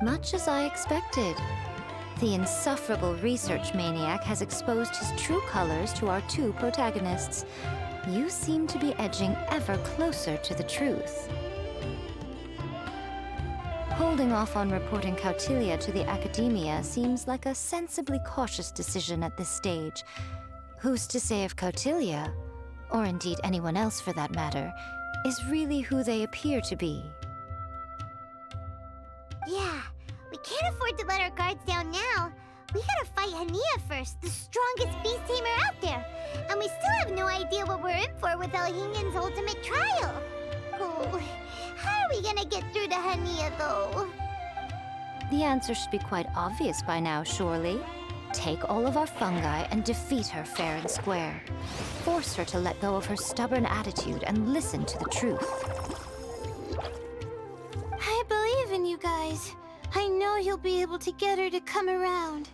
Much as I expected. The insufferable research maniac has exposed his true colors to our two protagonists. You seem to be edging ever closer to the truth. Holding off on reporting Kautilya to the Academia seems like a sensibly cautious decision at this stage. Who's to say if Kautilya, or indeed anyone else for that matter, is really who they appear to be? Yeah, we can't afford to let our guards down now. We gotta fight Hania first, the strongest beast tamer out there. And we still have no idea what we're in for with Elhingen's ultimate trial. Oh, how are we gonna get through to Hania, though? The answer should be quite obvious by now, surely. Take all of our fungi and defeat her fair and square. Force her to let go of her stubborn attitude and listen to the truth. I believe in you guys. I know you'll be able to get her to come around.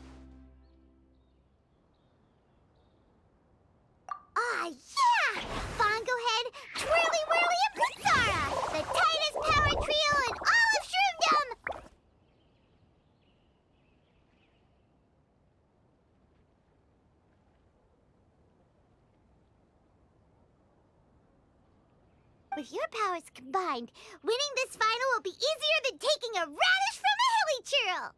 Ah, yeah! Bongo Head, Twirly Whirly, and Pizzara! The tightest power trio in all of Shroomdom! With your powers combined, winning this final will be easier than taking a radish from a hilly churl!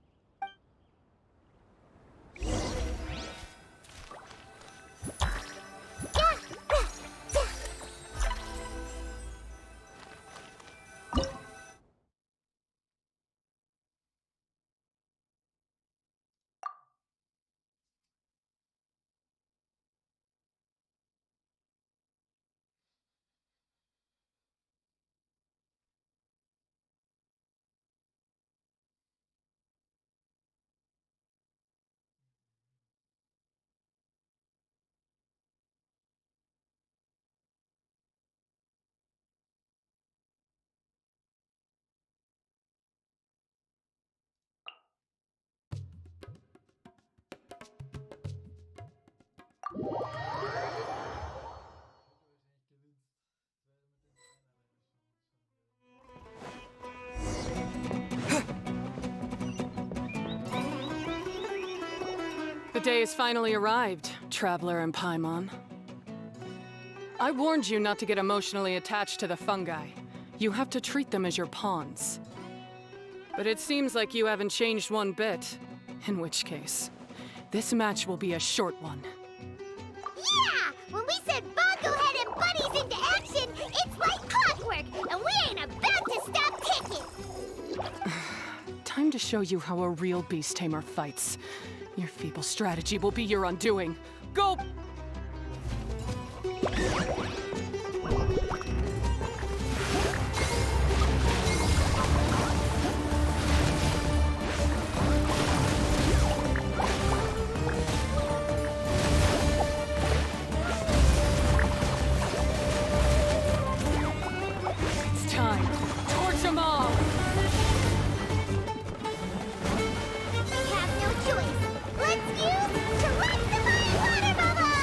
The day has finally arrived, Traveler and Paimon. I warned you not to get emotionally attached to the fungi. You have to treat them as your pawns. But it seems like you haven't changed one bit. In which case, this match will be a short one. Yeah! When we send Bongo Head and buddies into action, it's like clockwork, and we ain't about to stop kicking! Time to show you how a real beast tamer fights. Your feeble strategy will be your undoing. Go! It's time. Torch them all! We have no choice. Let's use Terrestrial Water Bubble!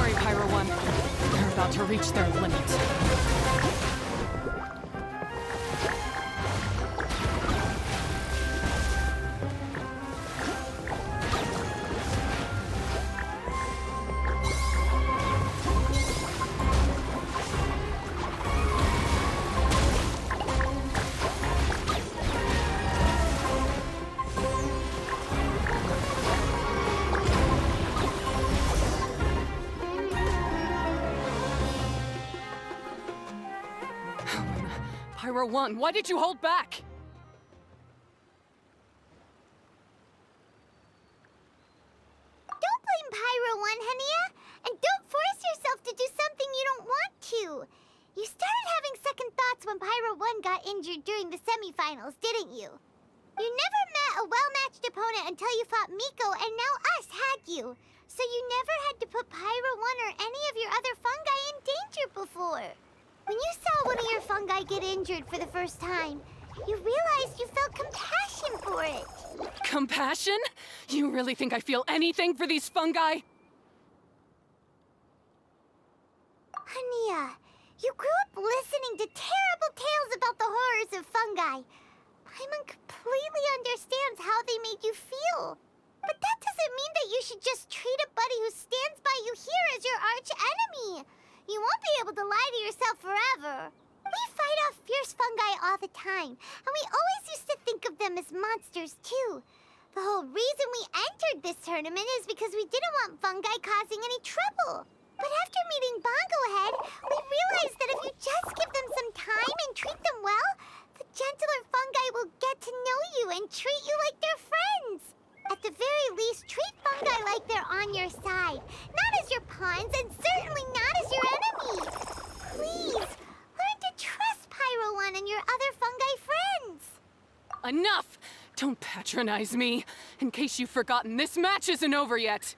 worry, Pyro One. They're about to reach their limit. Pyro One, why did you hold back? Don't blame Pyro One, Hania! And don't force yourself to do something you don't want to! You started having second thoughts when Pyro One got injured during the semifinals, didn't you? You never met a well-matched opponent until you fought Miko, and now us had you. So you never had to put Pyro One or any of your other fungi in danger before. When you saw one of your fungi get injured for the first time, you realized you felt compassion for it. Compassion? You really think I feel anything for these fungi? Hania, you grew up listening to terrible tales about the horrors of fungi. Paimon completely understands how they made you feel. But that doesn't mean that you should just treat a buddy who stands by you here as your arch enemy. You won't be able to lie to yourself forever. We fight off fierce fungi all the time, and we always used to think of them as monsters too. The whole reason we entered this tournament is because we didn't want fungi causing any trouble. But after meeting Bongo Head, we realized that if you just give them some time and treat them well, the gentler fungi will get to know you and treat you like their friends. At the very least, treat fungi like they're on your side, not as your pawns and certainly not as your enemy. Please, learn to trust Pyro One and your other fungi friends. Enough! Don't patronize me. In case you've forgotten, this match isn't over yet.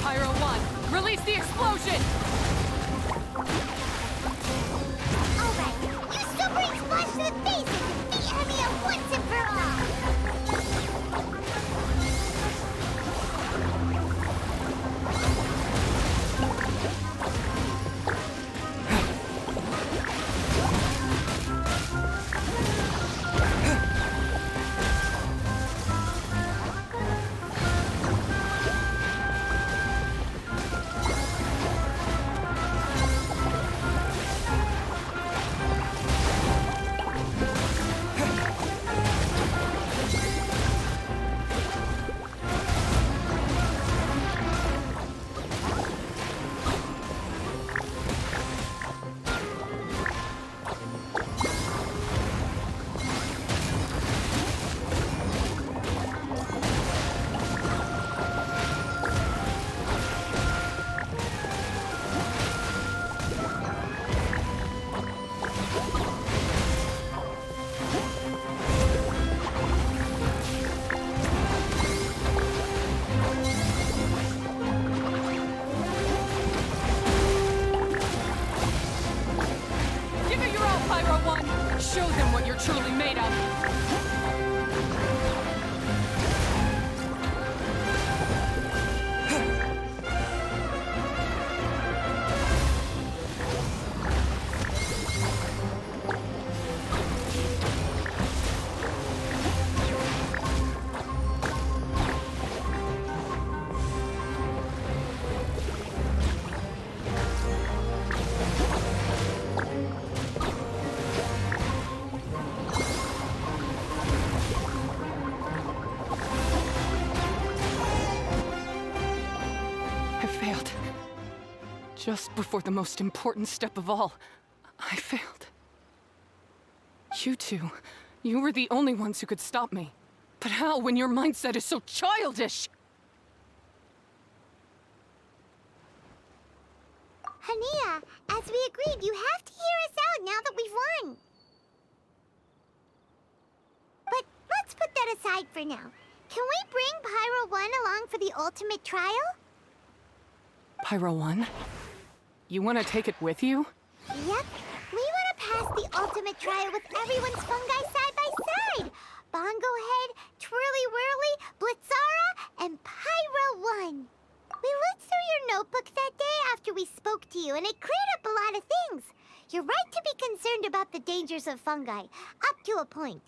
Pyro One, release the explosion! Alright, you Super Splash to the face and defeat Hania once and for all! Show them what you're truly made of. Just before the most important step of all, I failed. You two, you were the only ones who could stop me. But how when your mindset is so childish? Hania, as we agreed, you have to hear us out now that we've won. But let's put that aside for now. Can we bring Pyro 1 along for the ultimate trial? Pyro 1? You want to take it with you? Yep. We want to pass the ultimate trial with everyone's fungi side by side. Bongo Head, Twirly Whirly, Blitzara, and Pyro 1. We looked through your notebook that day after we spoke to you, and it cleared up a lot of things. You're right to be concerned about the dangers of fungi, up to a point.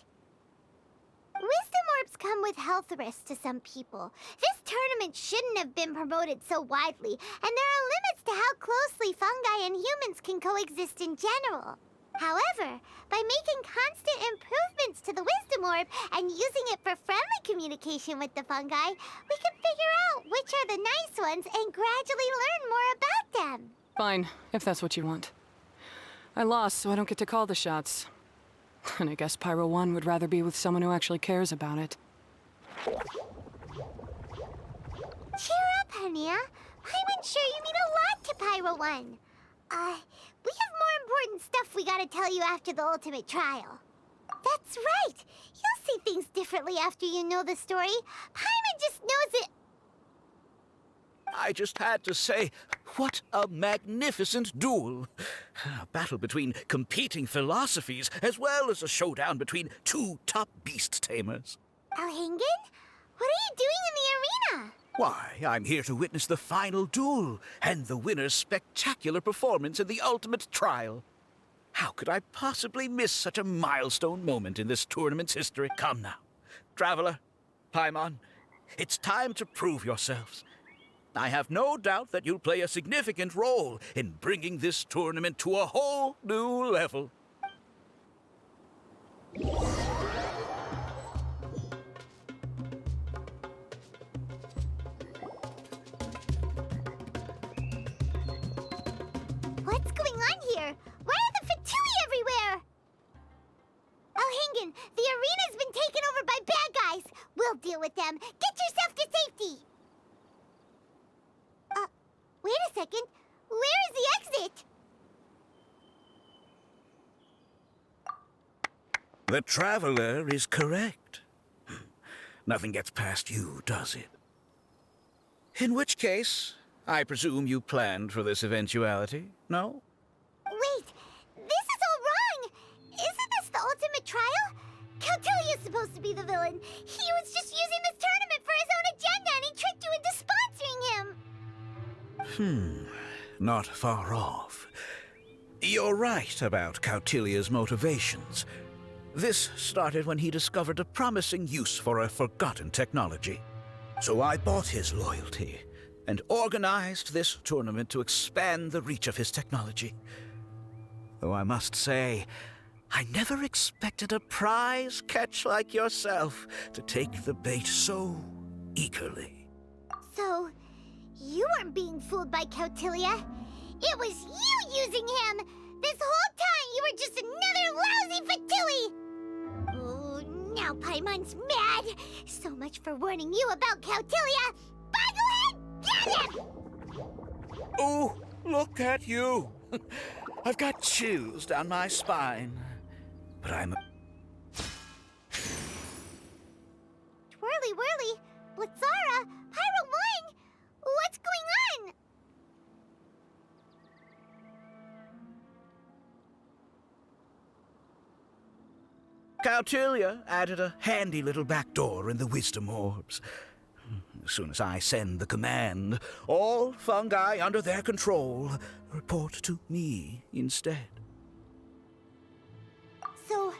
Wisdom orbs come with health risks to some people. This tournament shouldn't have been promoted so widely, and there are limits to how closely fungi and humans can coexist in general. However, by making constant improvements to the Wisdom Orb and using it for friendly communication with the fungi, we can figure out which are the nice ones and gradually learn more about them. Fine, if that's what you want. I lost, so I don't get to call the shots. And I guess Pyro 1 would rather be with someone who actually cares about it. Cheer up, Hania. Paimon's sure you mean a lot to Pyro 1. We have more important stuff we gotta tell you after the ultimate trial. That's right. You'll see things differently after you know the story. Paimon just knows it. I just had to say, what a magnificent duel. A battle between competing philosophies, as well as a showdown between two top beast tamers. Alhingen? What are you doing in the arena? Why, I'm here to witness the final duel, and the winner's spectacular performance in the ultimate trial. How could I possibly miss such a milestone moment in this tournament's history? Come now, Traveler, Paimon, it's time to prove yourselves. I have no doubt that you'll play a significant role in bringing this tournament to a whole new level. What's going on here? Why are the Fatui everywhere? Alhingen, the arena's been taken over by bad guys. We'll deal with them. Get yourself to safety. Wait a second. Where is the exit? The Traveler is correct. Nothing gets past you, does it? In which case, I presume you planned for this eventuality, no? Wait, this is all wrong. Isn't this the ultimate trial? Cautilia's supposed to be the villain. He was just using this tournament for his own agenda, and he tricked you into sponsoring him. Not far off. You're right about Cautilia's motivations. This started when he discovered a promising use for a forgotten technology. So I bought his loyalty and organized this tournament to expand the reach of his technology. Though I must say, I never expected a prize catch like yourself to take the bait so eagerly. So, you weren't being fooled by Cautilia. It was you using him! This whole time you were just another lousy Fatui! Oh, now Paimon's mad! So much for warning you about Cautilia! Boglehead, get him! Oh, look at you! I've got chills down my spine. But I'm... Twirly Whirly, Blitzara, Pyro 1! What's going on? Cautilia added a handy little back door in the Wisdom Orbs. As soon as I send the command, all fungi under their control report to me instead. So,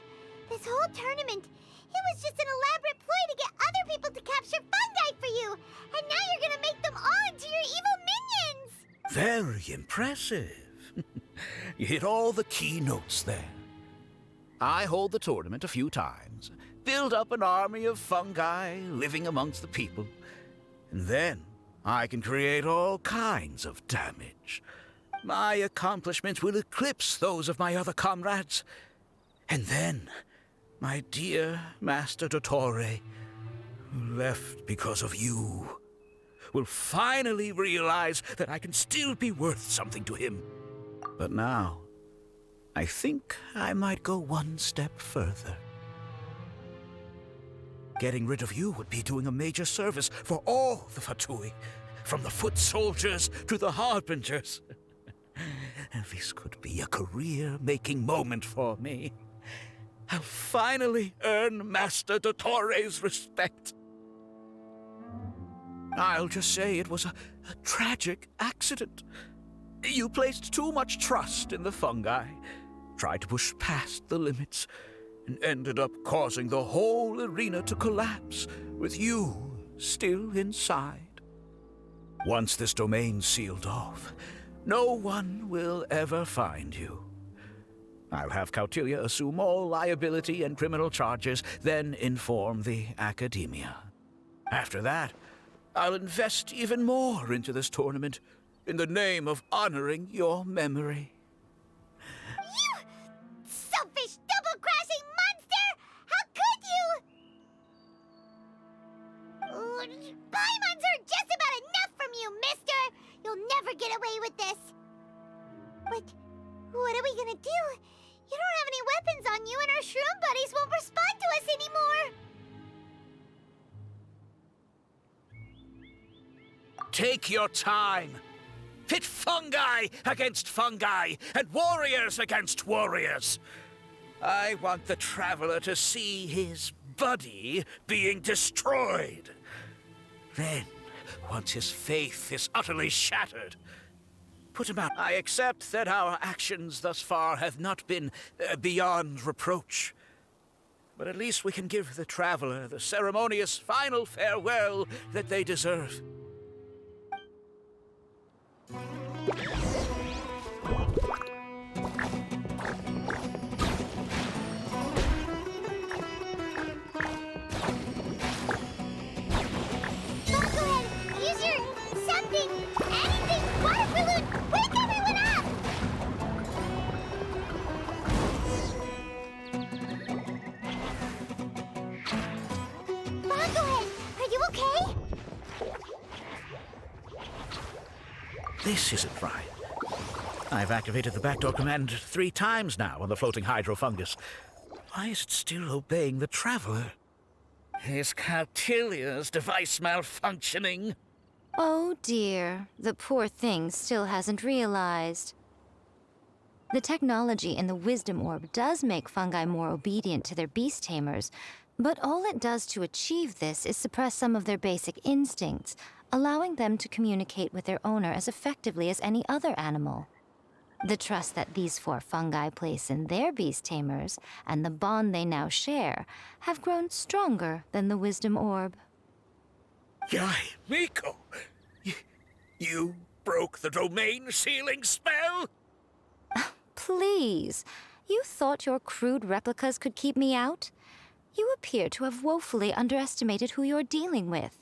this whole tournament, it was just an elaborate ploy to get other people to capture fungi for you! And now you're gonna make them all into your evil minions! Very impressive. You hit all the key notes there. I hold the tournament a few times, build up an army of fungi living amongst the people, and then I can create all kinds of damage. My accomplishments will eclipse those of my other comrades. And then, my dear Master Dottore, who left because of you, will finally realize that I can still be worth something to him. But now, I think I might go one step further. Getting rid of you would be doing a major service for all the Fatui. from the foot soldiers to the harbingers. This could be a career-making moment for me. I'll finally earn Master Dottore's respect. I'll just say it was a tragic accident. You placed too much trust in the fungi, tried to push past the limits, and ended up causing the whole arena to collapse, with you still inside. Once this domain's sealed off, no one will ever find you. I'll have Cautilia assume all liability and criminal charges, then inform the Academia. After that, I'll invest even more into this tournament in the name of honoring your memory. You selfish, double-crashing monster! How could you? Paimons are just about enough from you, mister! You'll never get away with this. But what are we gonna do? You don't have any weapons on you, and our shroom buddies won't respond to us anymore. Take your time. Pit fungi against fungi, and warriors against warriors. I want the Traveler to see his buddy being destroyed. Then, once his faith is utterly shattered, put him out. I accept that our actions thus far have not been beyond reproach. But at least we can give the Traveler the ceremonious final farewell that they deserve. This isn't right. I've activated the backdoor command 3 times now on the floating hydrofungus. Why is it still obeying the Traveler? Is Cautilia's device malfunctioning? Oh dear, the poor thing still hasn't realized. The technology in the Wisdom Orb does make fungi more obedient to their beast tamers, but all it does to achieve this is suppress some of their basic instincts, allowing them to communicate with their owner as effectively as any other animal. The trust that these 4 fungi place in their beast tamers, and the bond they now share, have grown stronger than the Wisdom Orb. Yai, Miko! You broke the domain sealing spell? Please, you thought your crude replicas could keep me out? You appear to have woefully underestimated who you're dealing with.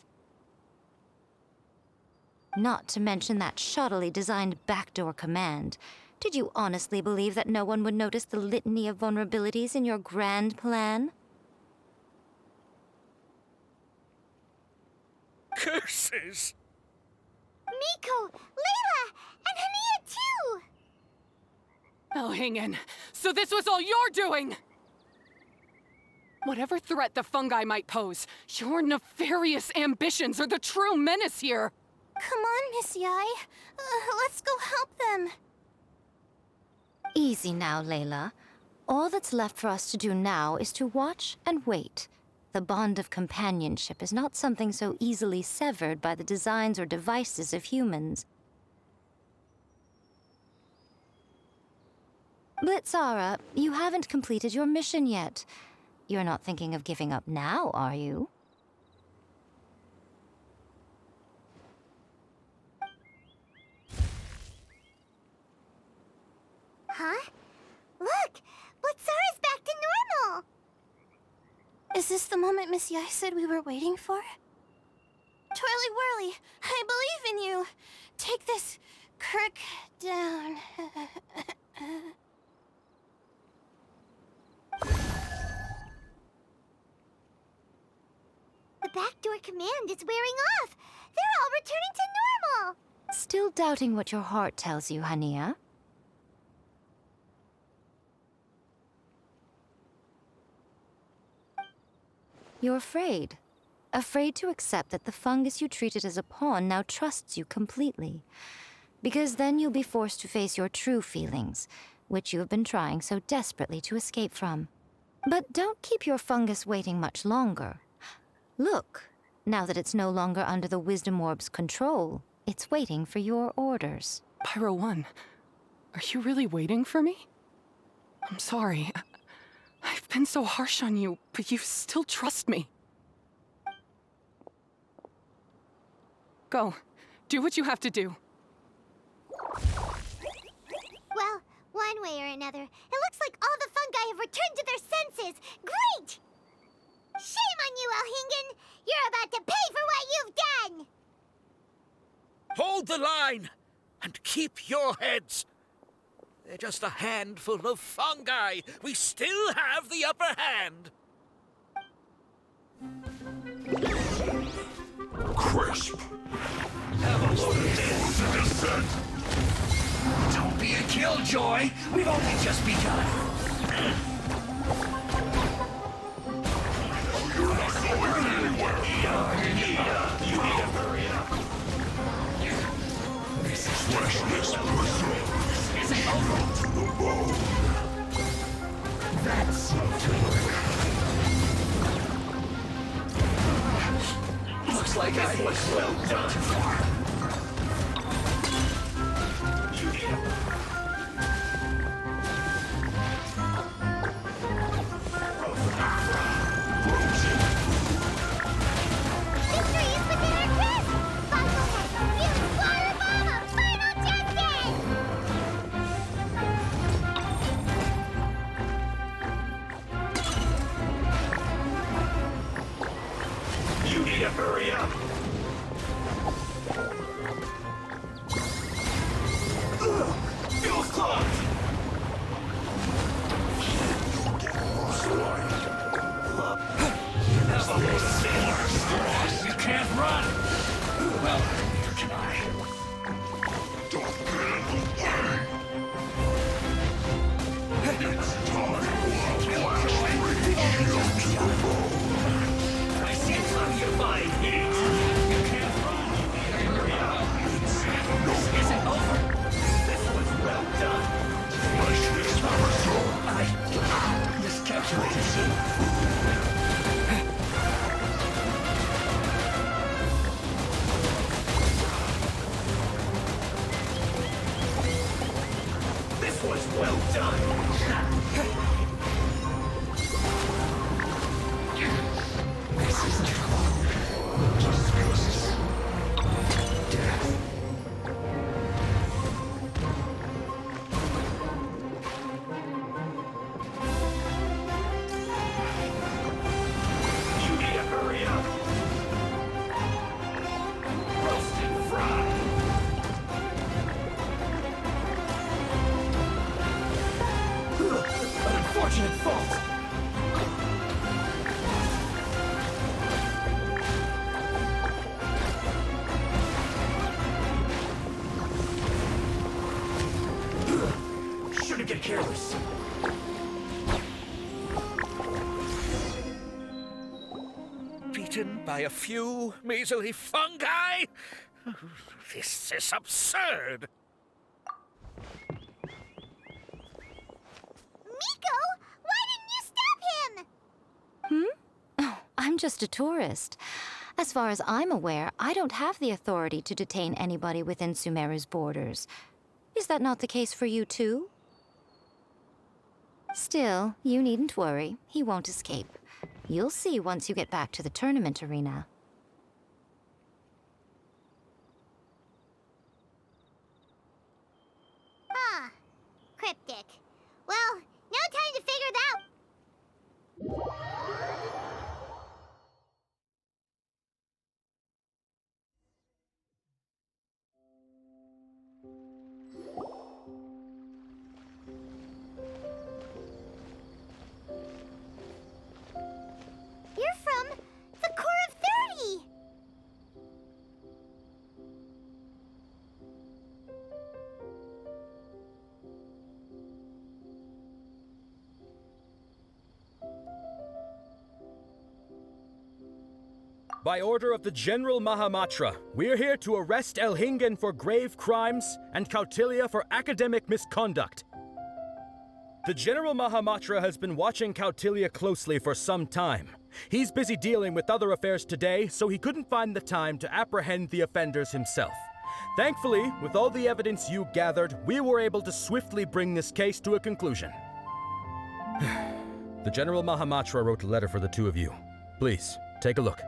Not to mention that shoddily designed backdoor command. Did you honestly believe that no one would notice the litany of vulnerabilities in your grand plan? Curses! Miko, Layla, and Hania too! Oh, hang in. So this was all you're doing! Whatever threat the fungi might pose, your nefarious ambitions are the true menace here! Come on, Miss Yai. Let's go help them. Easy now, Layla. All that's left for us to do now is to watch and wait. The bond of companionship is not something so easily severed by the designs or devices of humans. Blitzara, you haven't completed your mission yet. You're not thinking of giving up now, are you? Huh? Look! Blitzara's back to normal! Is this the moment Miss Yai said we were waiting for? Twirly Whirly, I believe in you. Take this crook down. The backdoor command is wearing off! They're all returning to normal! Still doubting what your heart tells you, Hania? You're afraid. afraid to accept that the fungus you treated as a pawn now trusts you completely. Because then you'll be forced to face your true feelings, which you have been trying so desperately to escape from. But don't keep your fungus waiting much longer. Look, now that it's no longer under the Wisdom Orb's control, it's waiting for your orders. Pyro 1, are you really waiting for me? I'm sorry. I've been so harsh on you, but you still trust me. Go. Do what you have to do. Well, one way or another, it looks like all the fungi have returned to their senses. Great! Shame on you, Alhingen! You're about to pay for what you've done! Hold the line! And keep your heads! They're just a handful of fungi. We still have the upper hand. Crisp. Have a load of this. Descent. Don't be a killjoy. We've only just begun. You're not going anywhere. You need to hurry up. This is Freshness preserved. isn't over. To the bone. That's to work. Looks like I was well done. Too far. You need to... Victory is within our grasp! Bomblehead, use water bomb of final testing! You need to hurry up. Fuse clogged. Have a load of sailors. You can't run. Well, neither can I. Don't get in the way. It's time for a blast reach you to the bone. I see some of your body heat. You can't run. Hurry up. This isn't over. This was well done. Freshness preserved. I miscalculated you. This was well done. This isn't cloud. Just ghosts. Death. You need to hurry up. Roast and fry. An unfortunate fault. Shouldn't get careless. Beaten by a few measly fungi? This is absurd. Miko, why didn't you stop him? Oh, I'm just a tourist. As far as I'm aware, I don't have the authority to detain anybody within Sumeru's borders. Is that not the case for you too? Still, you needn't worry. He won't escape. You'll see once you get back to the tournament arena. Huh. Cryptic. Well, no time to figure that. You're from the Core of 30! By order of the General Mahamatra, we're here to arrest Elhingen for grave crimes and Kautilya for academic misconduct. The General Mahamatra has been watching Kautilya closely for some time. He's busy dealing with other affairs today, so he couldn't find the time to apprehend the offenders himself. Thankfully, with all the evidence you gathered, we were able to swiftly bring this case to a conclusion. The General Mahamatra wrote a letter for the two of you. Please, take a look.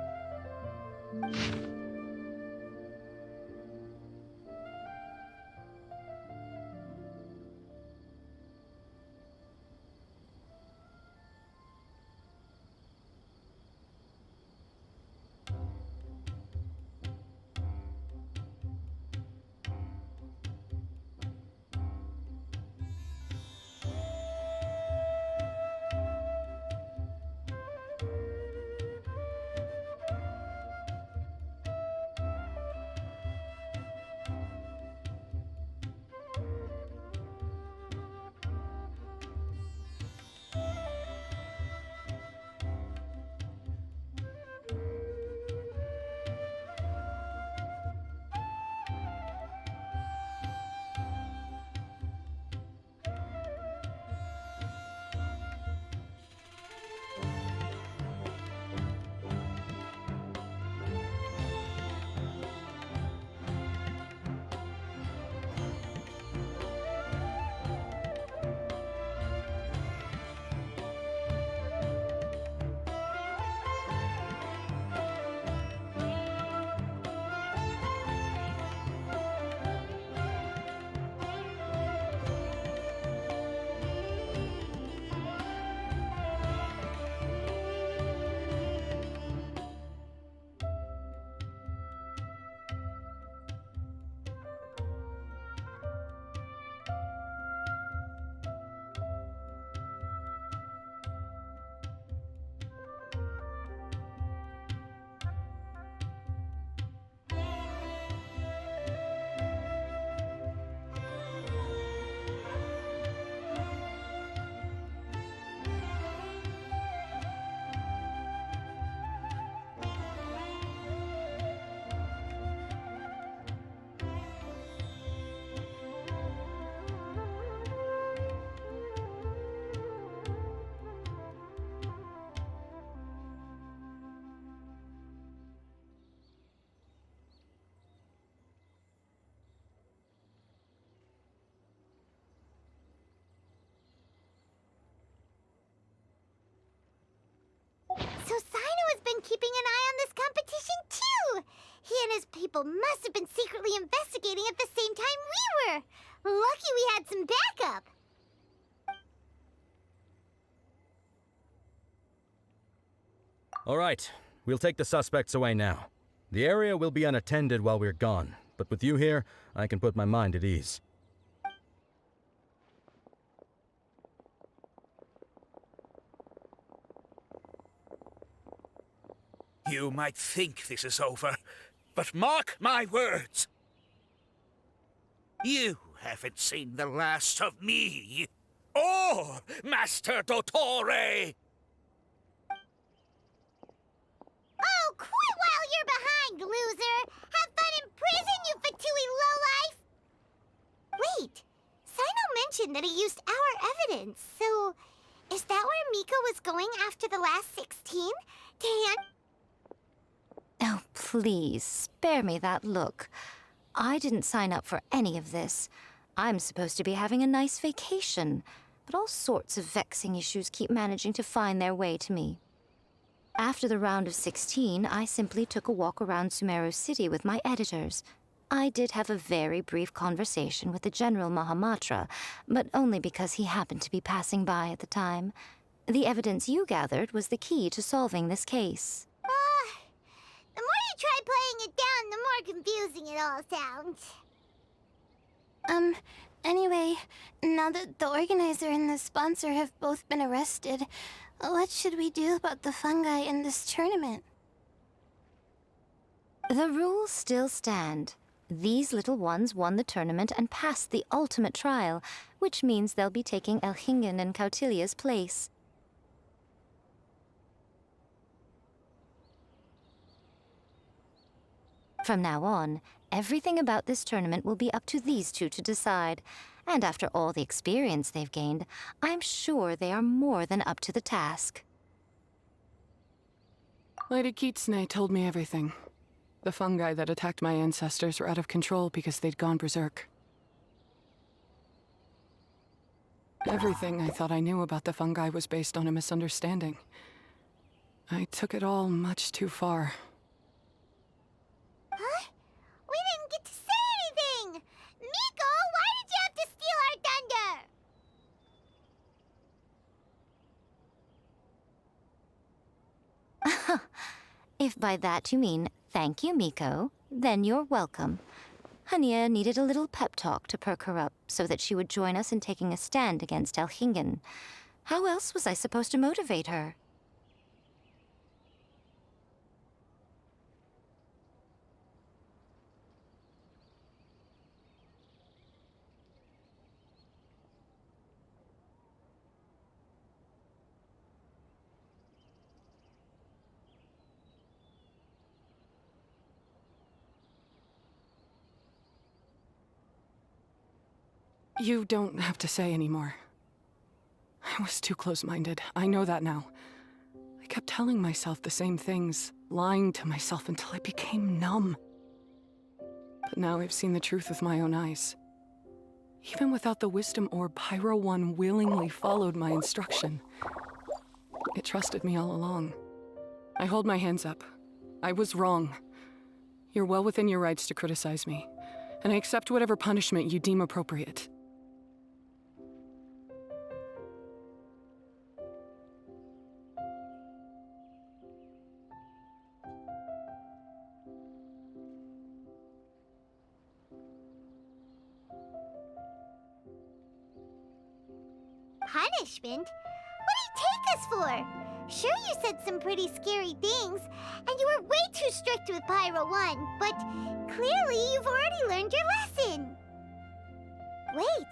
So Sino has been keeping an eye on this competition too! He and his people must have been secretly investigating at the same time we were! Lucky we had some backup! All right, we'll take the suspects away now. The area will be unattended while we're gone, but with you here, I can put my mind at ease. You might think this is over, but mark my words. You haven't seen the last of me, or Master Dottore! Oh, quit while you're behind, loser! Have fun in prison, you Fatui lowlife! Wait, Sino mentioned that he used our evidence, so is that where Miko was going after the last 16? To hand... Oh, please, spare me that look. I didn't sign up for any of this. I'm supposed to be having a nice vacation, but all sorts of vexing issues keep managing to find their way to me. After the round of 16, I simply took a walk around Sumeru City with my editors. I did have a very brief conversation with the General Mahamatra, but only because he happened to be passing by at the time. The evidence you gathered was the key to solving this case. The more you try playing it down, the more confusing it all sounds. Anyway, now that the organizer and the sponsor have both been arrested, what should we do about the fungi in this tournament? The rules still stand. These little ones won the tournament and passed the ultimate trial, which means they'll be taking Elhingen and Kautilya's place. From now on, everything about this tournament will be up to these two to decide. And after all the experience they've gained, I'm sure they are more than up to the task. Lady Kitsune told me everything. The fungi that attacked my ancestors were out of control because they'd gone berserk. Everything I thought I knew about the fungi was based on a misunderstanding. I took it all much too far. Huh? We didn't get to say anything! Miko, why did you have to steal our thunder? If by that you mean thank you, Miko, then you're welcome. Hania needed a little pep talk to perk her up so that she would join us in taking a stand against Elhingen. How else was I supposed to motivate her? You don't have to say anymore. I was too close-minded. I know that now. I kept telling myself the same things, lying to myself until I became numb. But now I've seen the truth with my own eyes. Even without the wisdom orb, Pyro One willingly followed my instruction. It trusted me all along. I hold my hands up. I was wrong. You're well within your rights to criticize me, and I accept whatever punishment you deem appropriate. Punishment? What do you take us for? Sure, you said some pretty scary things, and you were way too strict with Pyro 1, but clearly you've already learned your lesson. Wait,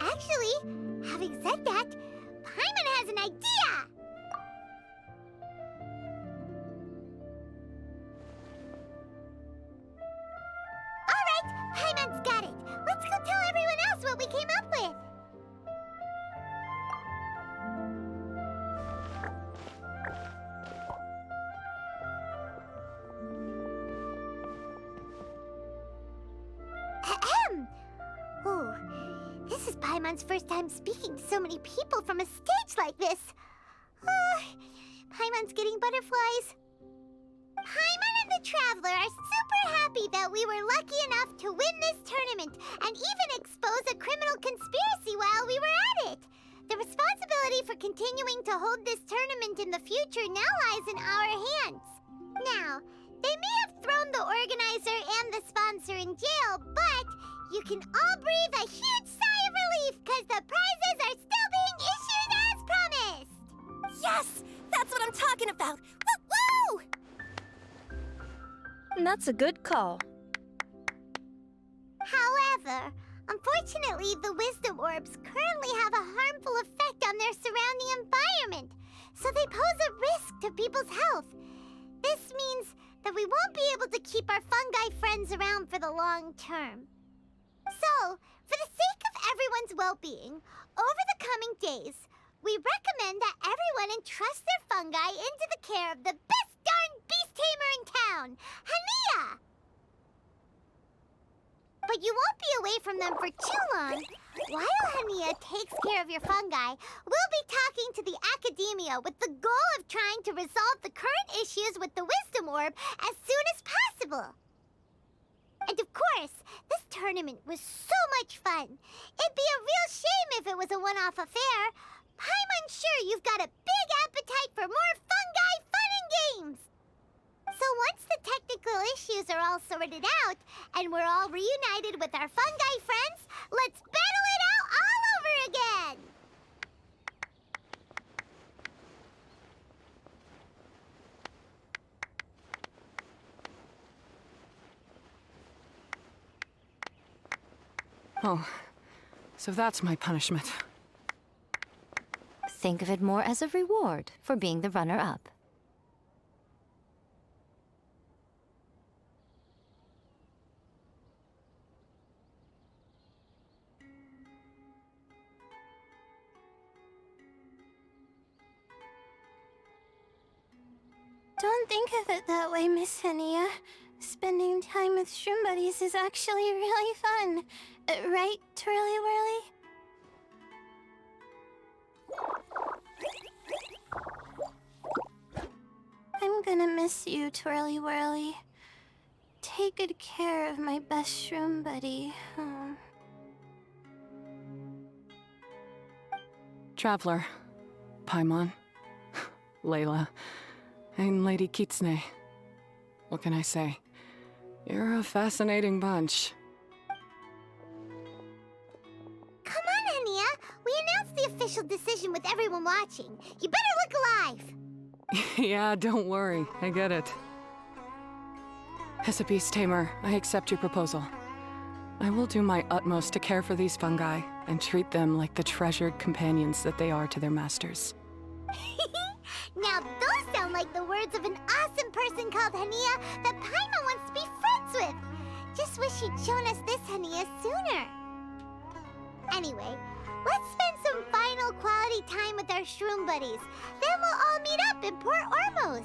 actually, having said that, Paimon has an idea! Alright, Paimon's got it. Let's go tell everyone else what we came up with. Ooh, this is Paimon's first time speaking to so many people from a stage like this. Paimon's getting butterflies. Paimon and the Traveler are super happy that we were lucky enough to win this tournament and even expose a criminal conspiracy while we were at it. The responsibility for continuing to hold this tournament in the future now lies in our hands. Now, they may have thrown the organizer and the sponsor in jail, but you can all breathe a huge sigh of relief because the prizes are still being issued as promised! Yes! That's what I'm talking about! Woo-woo! That's a good call. However, unfortunately, the wisdom orbs currently have a harmful effect on their surrounding environment, so they pose a risk to people's health. This means that we won't be able to keep our fungi friends around for the long term. So, for the sake of everyone's well-being, over the coming days, we recommend that everyone entrust their fungi into the care of the best darn beast tamer in town, Hania! But you won't be away from them for too long. While Hania takes care of your fungi, we'll be talking to the academia with the goal of trying to resolve the current issues with the wisdom orb as soon as possible. And of course, this tournament was so much fun. It'd be a real shame if it was a one-off affair. I'm sure you've got a big appetite for more fungi fun and games. So once the technical issues are all sorted out, and we're all reunited with our fungi friends, let's battle it out all over again! Oh, so that's my punishment. Think of it more as a reward for being the runner-up. Don't think of it that way, Miss Henia. Spending time with shroom buddies is actually really fun. Right, Twirly Whirly? I'm gonna miss you, Twirly Whirly. Take good care of my best shroom buddy. Traveler, Paimon, Layla, and Lady Kitsune. What can I say? You're a fascinating bunch. Come on, Henia. We announced the official decision with everyone watching. You better look alive. Yeah, don't worry. I get it. As a beast tamer, I accept your proposal. I will do my utmost to care for these fungi and treat them like the treasured companions that they are to their masters. Now those sound like the words of an awesome person called Henia that Paimon wants to be friends with. Just wish he'd shown us this Henia sooner. Anyway, let's spend some final quality time with our shroom buddies. Then we'll all meet up in Port Ormos.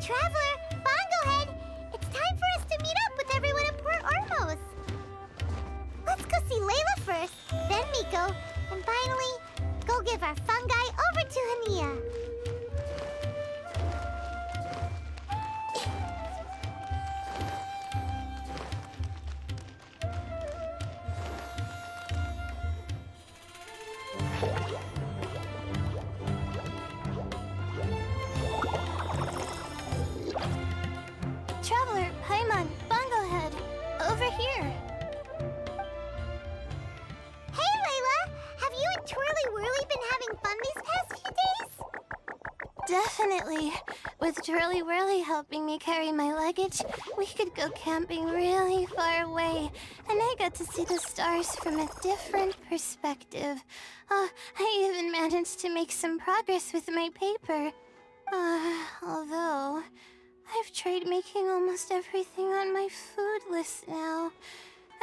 Traveler, Bongohead, it's time for us to meet up with everyone in Port Ormos. Let's go see Layla first, then Miko, and finally, go give our fungi over to Hania. Traveler, Paimon, Bongohead, over here. Hey, Layla! Have you and Twirly Whirly been having fun these past few days? Definitely. With Twirly Whirly helping me carry my luggage, we could go camping really far away, and I got to see the stars from a different perspective. I even managed to make some progress with my paper. Although, I've tried making almost everything on my food list now.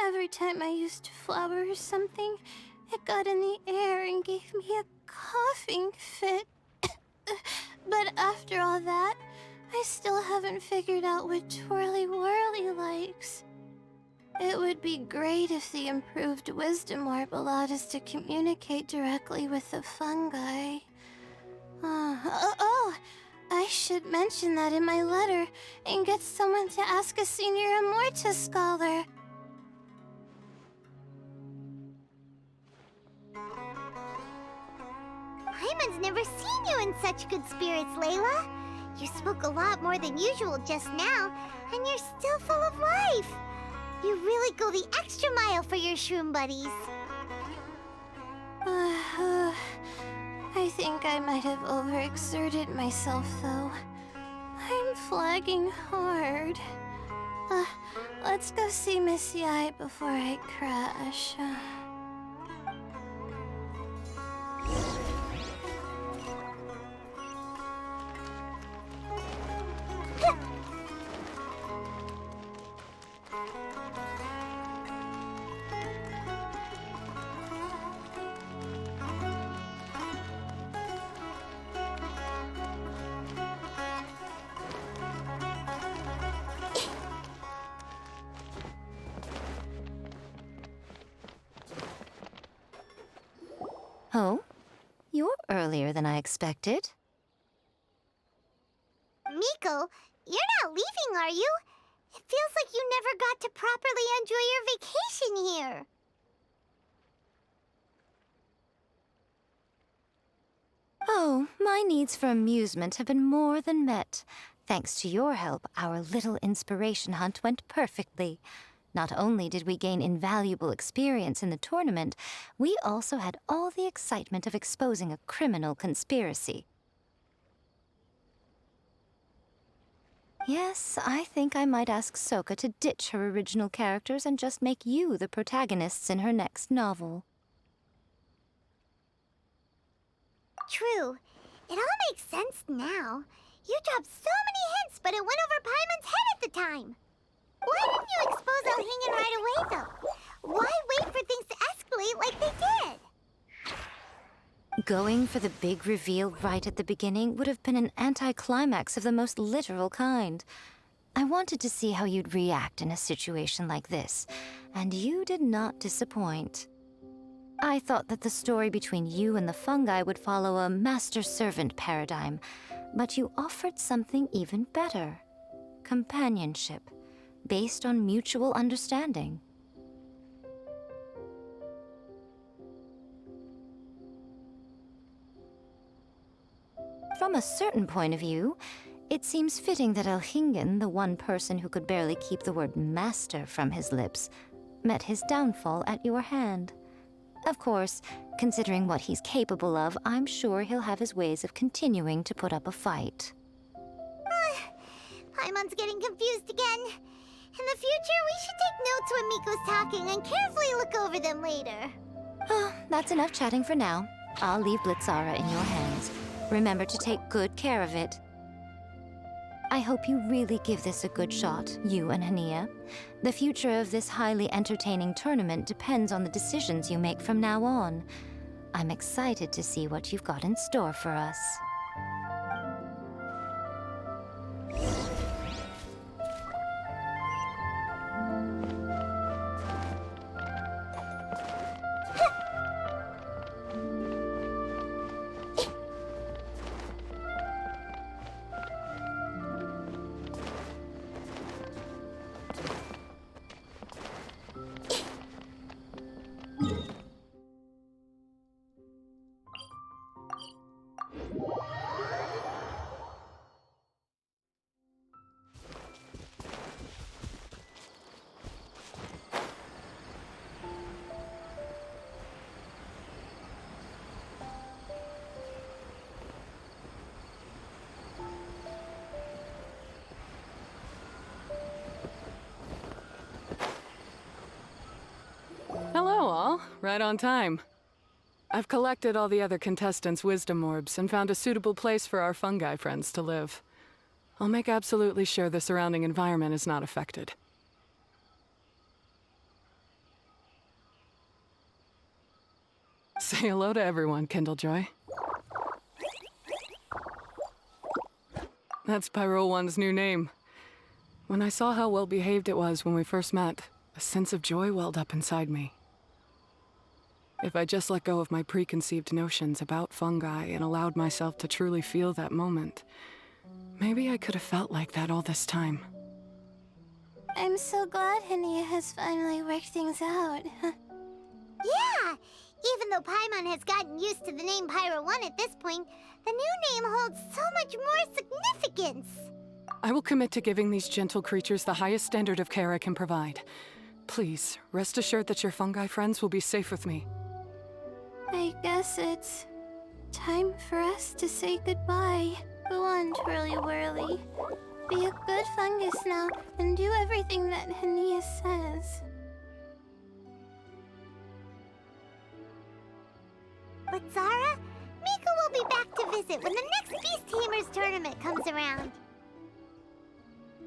Every time I used flour or something, it got in the air and gave me a coughing fit. But after all that, I still haven't figured out what Twirly Whirly likes. It would be great if the improved wisdom orb allowed us to communicate directly with the fungi. I should mention that in my letter and get someone to ask a senior Immorta scholar. Paimon's never seen you in such good spirits, Layla. You spoke a lot more than usual just now, and you're still full of life. You really go the extra mile for your shroom buddies. I think I might have overexerted myself, though. I'm flagging hard. Let's go see Miss Yai before I crash. Oh? You're earlier than I expected. Miko, you're not leaving, are you? It feels like you never got to properly enjoy your vacation here. Oh, my needs for amusement have been more than met. Thanks to your help, our little inspiration hunt went perfectly. Not only did we gain invaluable experience in the tournament, we also had all the excitement of exposing a criminal conspiracy. Yes, I think I might ask Soka to ditch her original characters and just make you the protagonists in her next novel. True. It all makes sense now. You dropped so many hints, but it went over Paimon's head at the time. Why didn't you expose Elhingen right away, though? Why wait for things to escalate like they did? Going for the big reveal right at the beginning would have been an anticlimax of the most literal kind. I wanted to see how you'd react in a situation like this, and you did not disappoint. I thought that the story between you and the fungi would follow a master-servant paradigm, but you offered something even better. Companionship, based on mutual understanding. From a certain point of view, it seems fitting that Elhingen, the one person who could barely keep the word master from his lips, met his downfall at your hand. Of course, considering what he's capable of, I'm sure he'll have his ways of continuing to put up a fight. Paimon's getting confused again. In the future, we should take notes when Miko's talking and carefully look over them later. Oh, that's enough chatting for now. I'll leave Blitzara in your hands. Remember to take good care of it. I hope you really give this a good shot, you and Hania. The future of this highly entertaining tournament depends on the decisions you make from now on. I'm excited to see what you've got in store for us. Hello, all. Right on time. I've collected all the other contestants' wisdom orbs and found a suitable place for our fungi friends to live. I'll make absolutely sure the surrounding environment is not affected. Say hello to everyone, Kindlejoy. That's Pyro One's new name. When I saw how well behaved it was when we first met, a sense of joy welled up inside me. If I just let go of my preconceived notions about fungi and allowed myself to truly feel that moment, maybe I could have felt like that all this time. I'm so glad Hania has finally worked things out. Yeah! Even though Paimon has gotten used to the name Pyro 1 at this point, the new name holds so much more significance! I will commit to giving these gentle creatures the highest standard of care I can provide. Please, rest assured that your fungi friends will be safe with me. I guess it's time for us to say goodbye. Go on, Twirly Whirly. Be a good fungus now and do everything that Hania says. But Zara, Mika will be back to visit when the next Beast Tamers tournament comes around.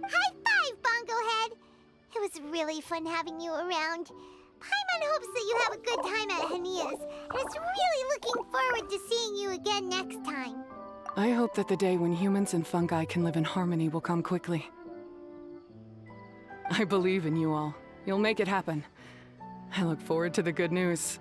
High five, Bongo Head! It was really fun having you around. Paimon hopes that you have a good time at Hania's, and is really looking forward to seeing you again next time. I hope that the day when humans and fungi can live in harmony will come quickly. I believe in you all. You'll make it happen. I look forward to the good news.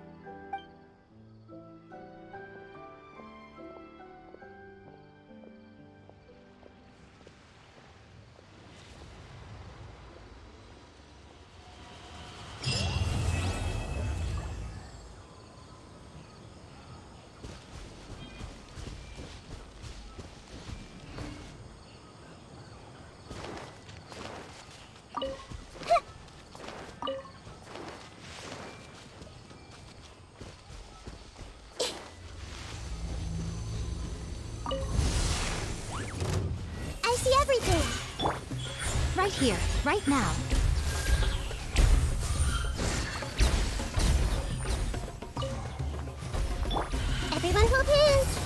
I see everything! Right here, right now. Everyone hold hands!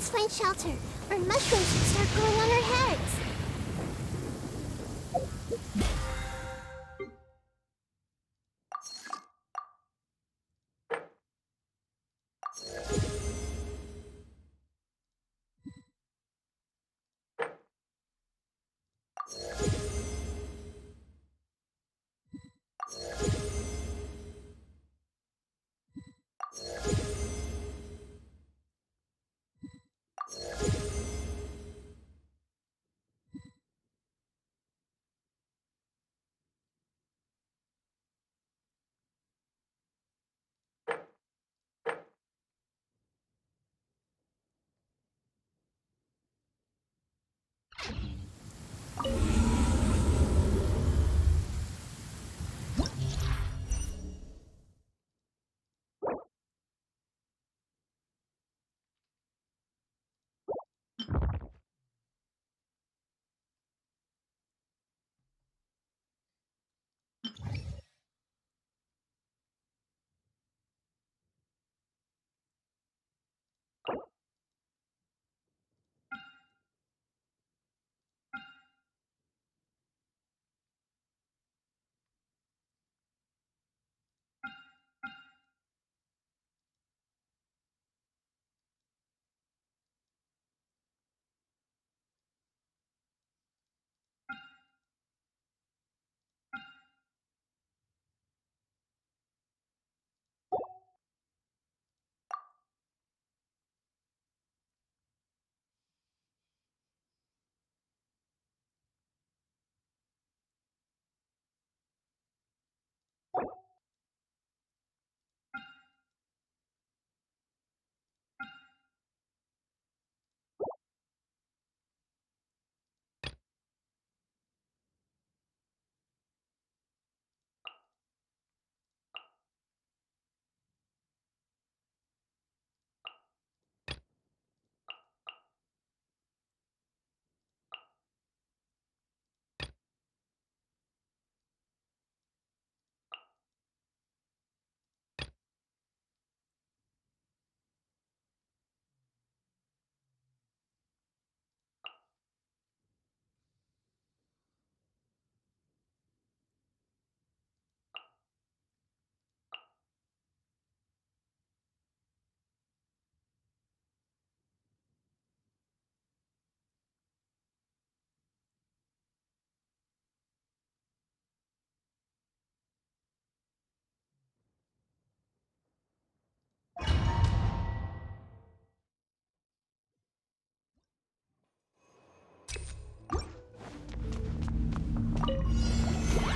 Let's find shelter, or mushrooms should start growing on our heads.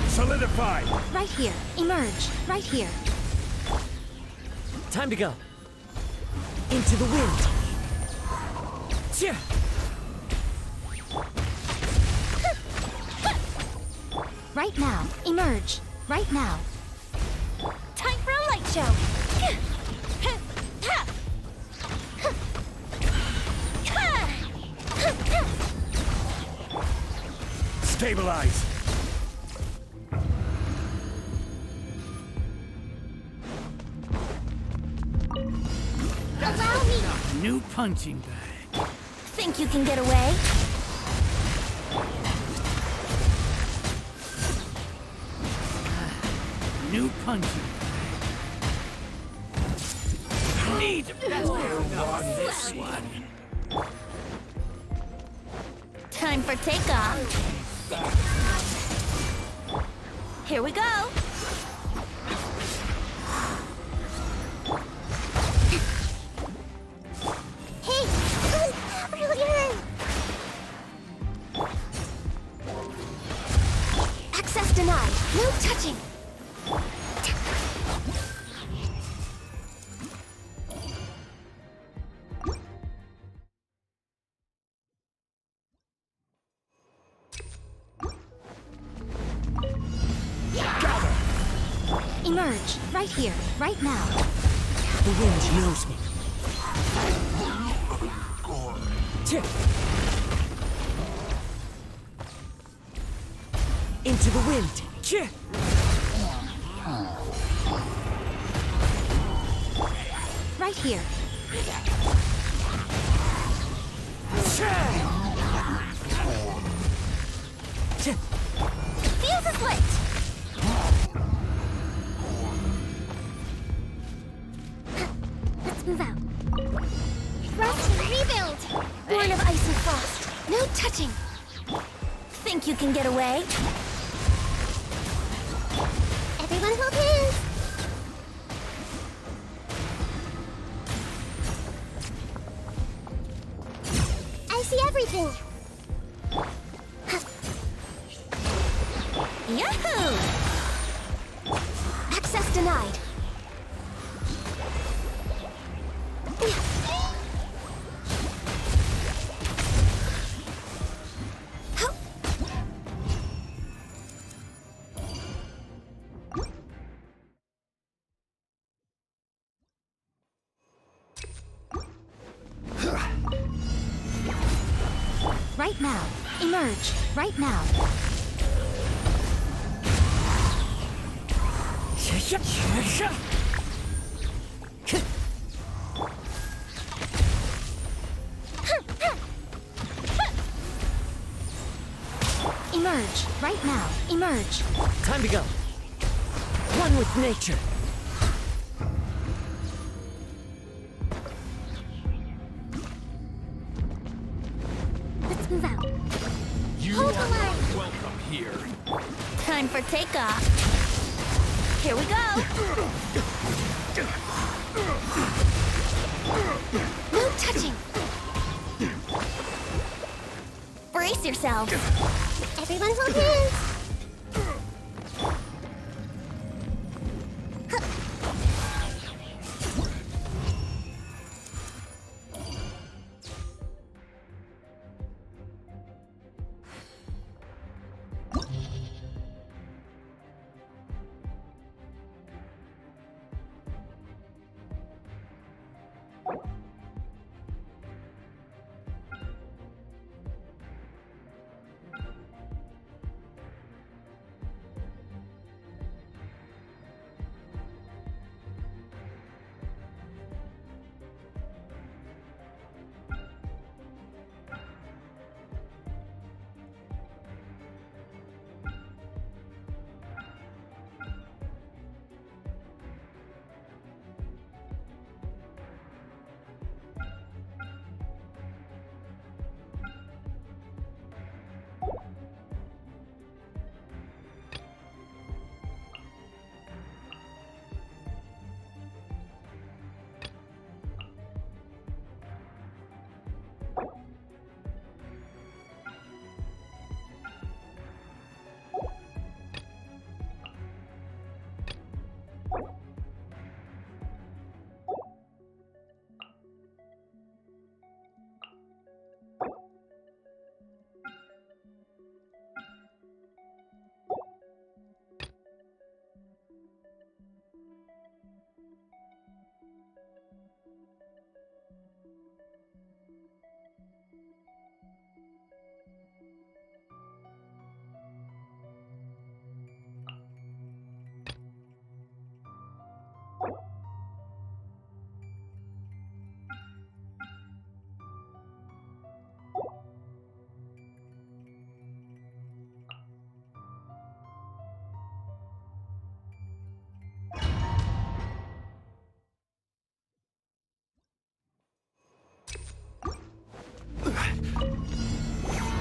Solidify! Right here. Emerge. Right here. Time to go. Into the wind. Tja! Right now. Emerge. Right now. Time for a light show! Stabilize! Allow me! New punching bag. Think you can get away? New punching bag. Need this one. Time for takeoff. Here we go. Hey! Earlier! Access denied. No touching. Emerge. Right here. Right now. The wind knows me. Tja! Into the wind. Tja! Right here. touching! Think you can get away? Everyone hold hands! I see everything! Yahoo! Access denied. Right now. Emerge. Right now. Emerge. Right now. Emerge. Time to go. One with nature. Let's move out. You Hold are the line. not welcome here. Time for takeoff. Here we go. No touching. Brace yourselves. Everyone hold hands.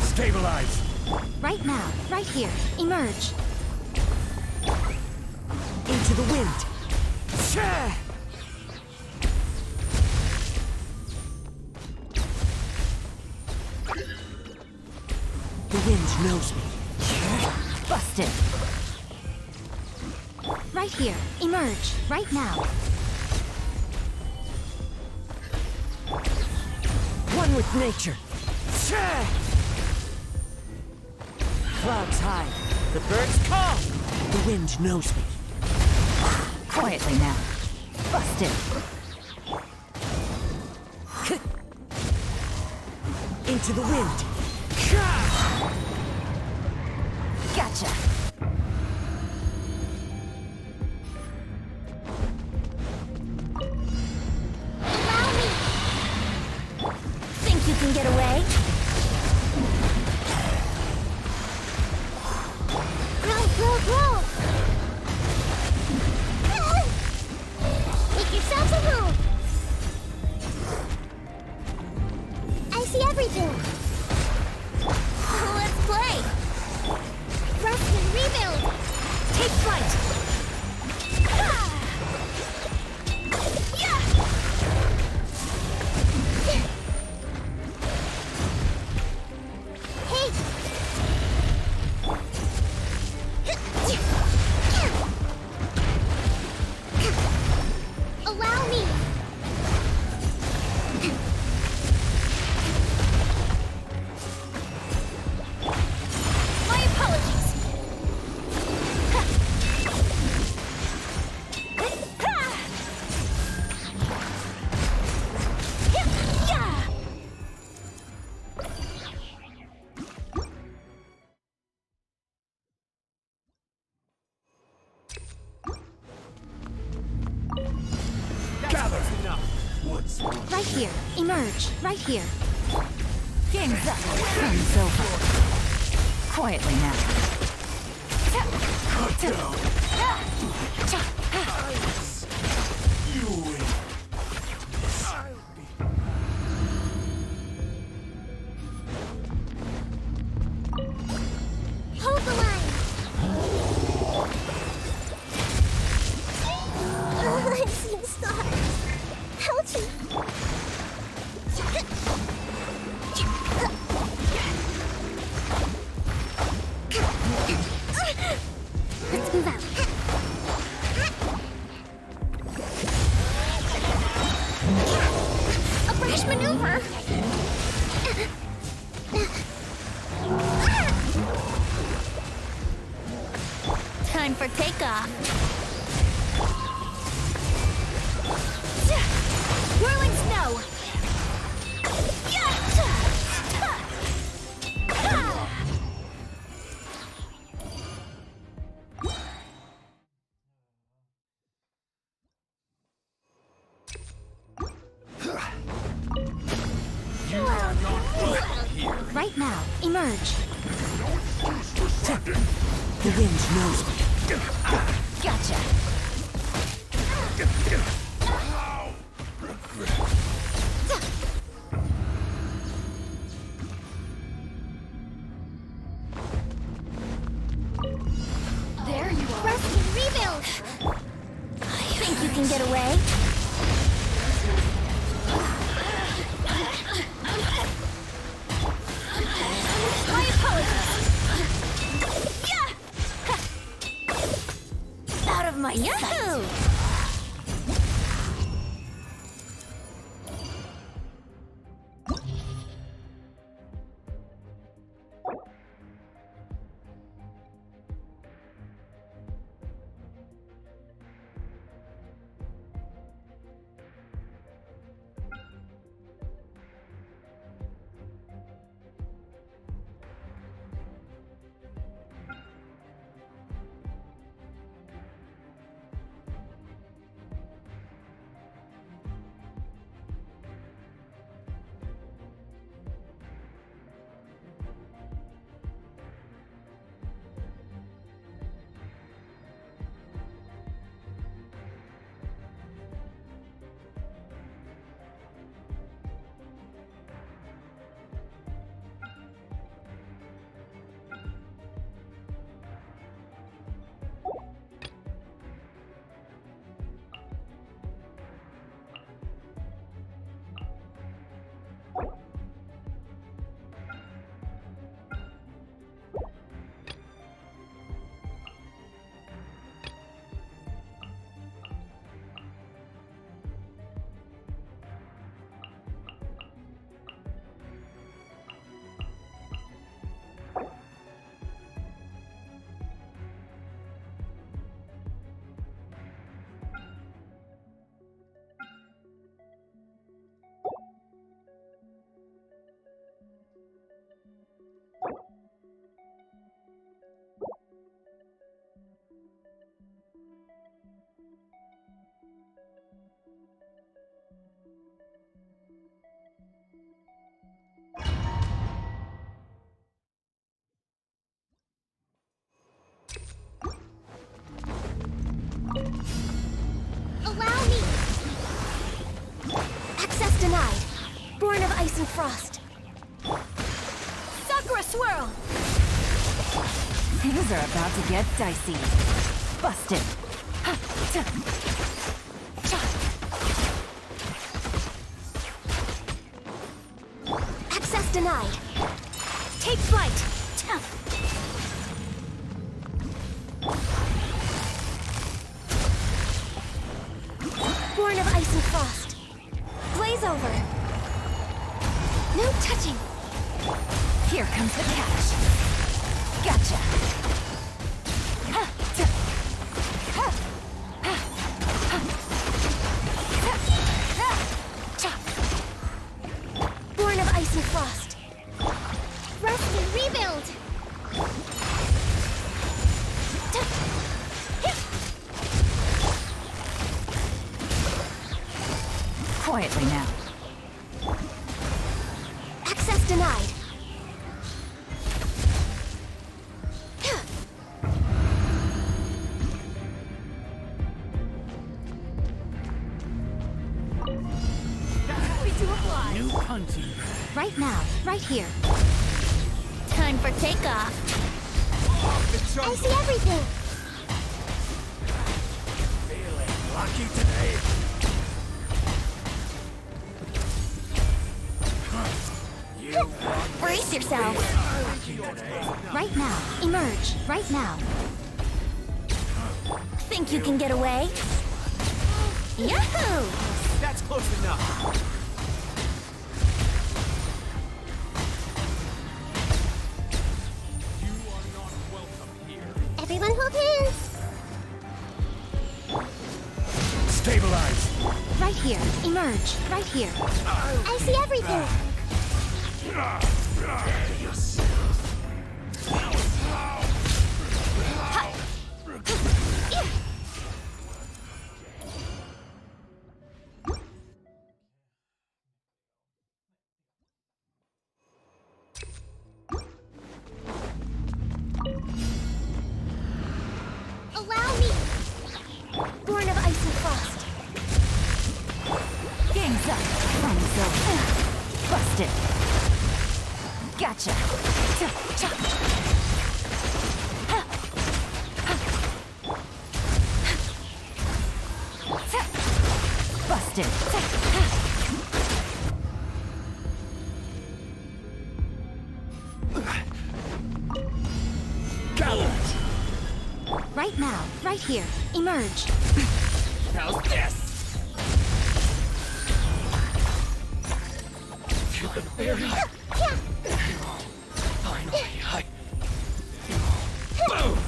Stabilize! Right now. Right here. Emerge. Into the wind. Shah! The wind knows me. Busted. Right here. Emerge. Right now. One with nature. Shah! Clouds high. The birds call. The wind knows me. Quietly now. Busted. Into the wind. Gotcha. Allow me. Think you can get away? Grow! Make yourselves a move. I see everything. rebuild! Take flight! Allow me! My apologies! Right here. Emerge. Right here. Game's up. Fun's over. Quietly now. Hold the line! I've seen stars. Ouchie! Let's move out. A brash maneuver! Time for takeoff. Whirling snow! Right now. Emerge. The wind knows me. Gotcha. There you are. Rest and rebuild! Think you can get away? My apologies! Out of my sight! Allow me! Access denied. Born of ice and frost. Sakura swirl! Things are about to get dicey. Busted. Access denied. Take flight. Born of ice and frost. Blaze over. No touching. Here comes the catch. Gotcha. Born of ice and frost. Rest and rebuild. Quietly now. Access denied. New hunting. Right now, right here. Time for takeoff. I see everything. Feeling lucky today. Brace yourself. Right now, emerge. Right now. Think you can get away? Yahoo! That's close enough. Everyone hold hands. Stabilize. Right here. Emerge. Right here. I see everything. Allow me. Born of ice and frost. Game's up. Thumbs over. Busted. Gotcha. Busted. Right now. Right here. Emerge. How's this? To the very... Finally, Boom!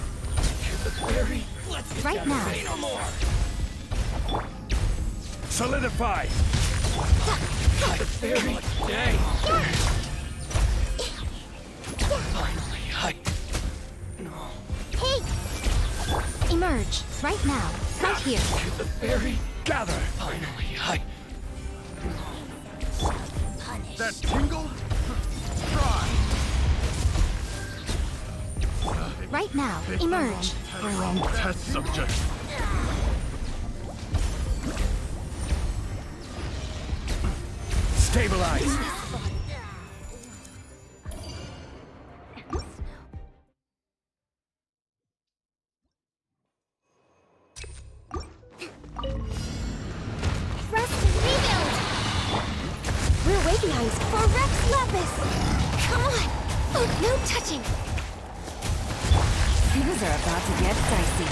To the very... Let's get Right down now. and say no more! Solidify. To the very day! Finally, Hey, Emerge. Right now. Right here. To the very... Gather. Finally, That tingle? Try. Right now. Emerge. Wrong test subject. Stabilize. rest and rebuild. We're Wavians for Rex Lapis. Come on. Oh, no touching. Things are about to get dicey.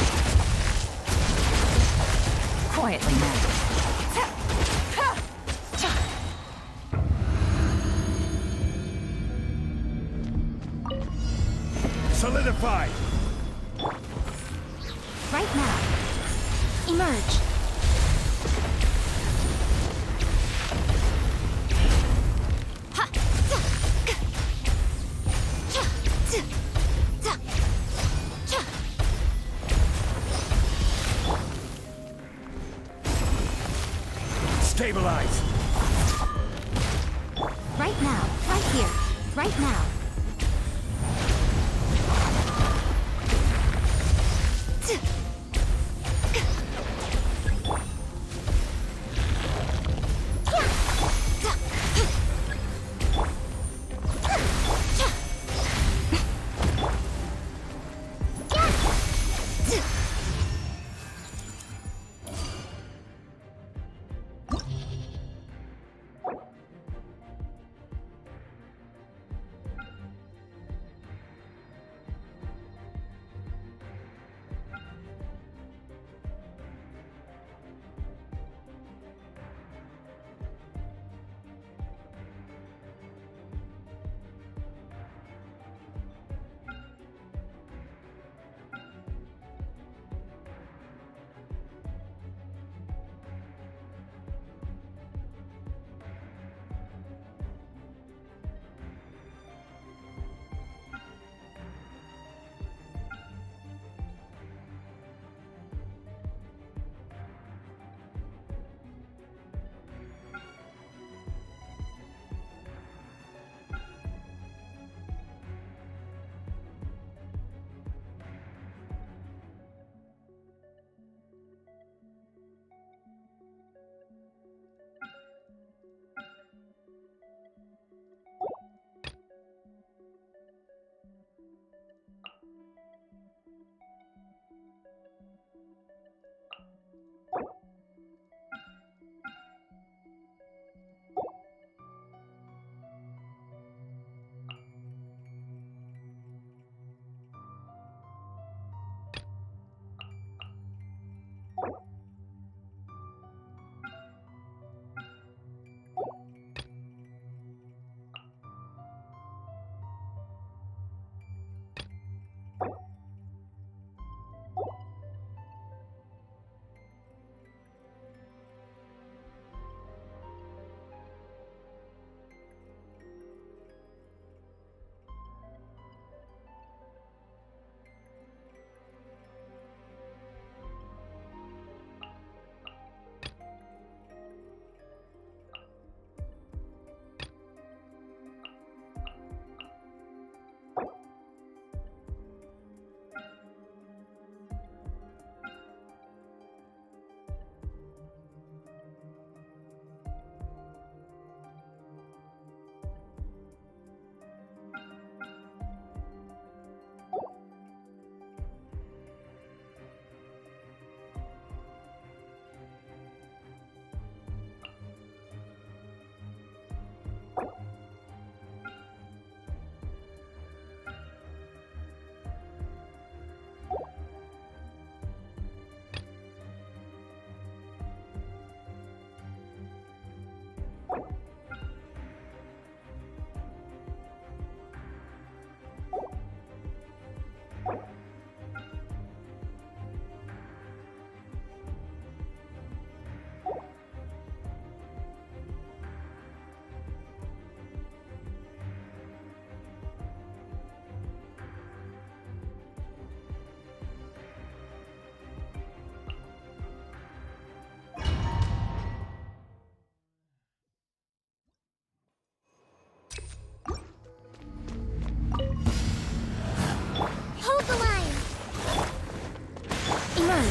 Quietly now. Solidify. Right now. Emerge. Stabilize. Right now. Right here. Right now.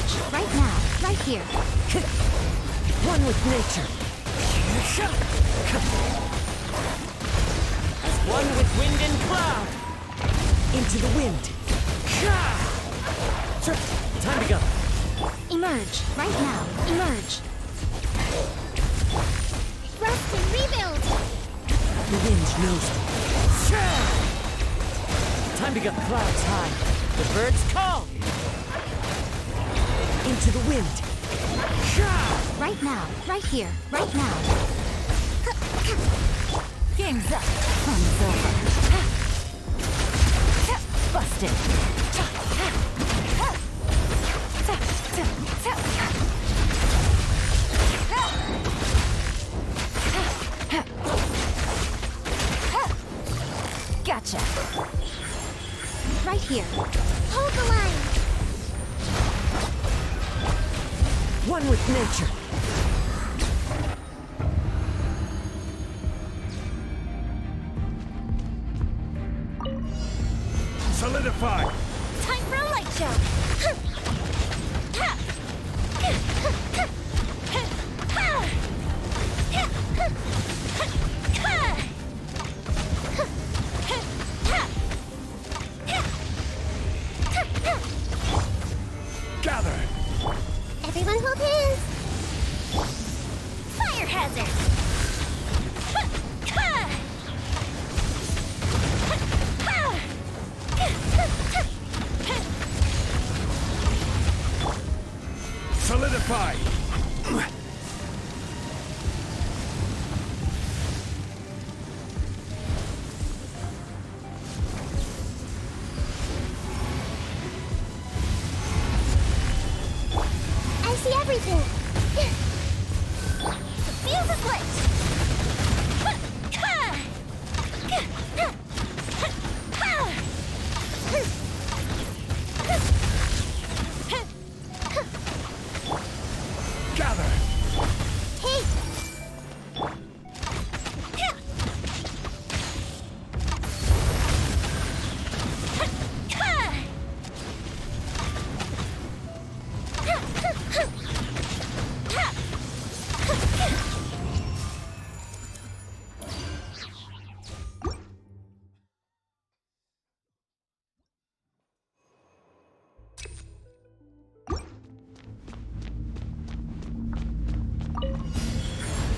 Emerge, right now, right here. One with nature. As one with wind and cloud. Into the wind. Time to go. Emerge, right now, emerge. Rest and rebuild! The wind knows me. Time to get clouds high. The birds call. Into the wind. Right now, right here, right now. Game's up. Fun's over. Busted. Gotcha. Right here. Hold the line! One with nature. Solidify! Time for a light show! Gather! Everyone hold hands! Fire hazard! Solidify! I see everything! The fuse is lit! Gather! Hey!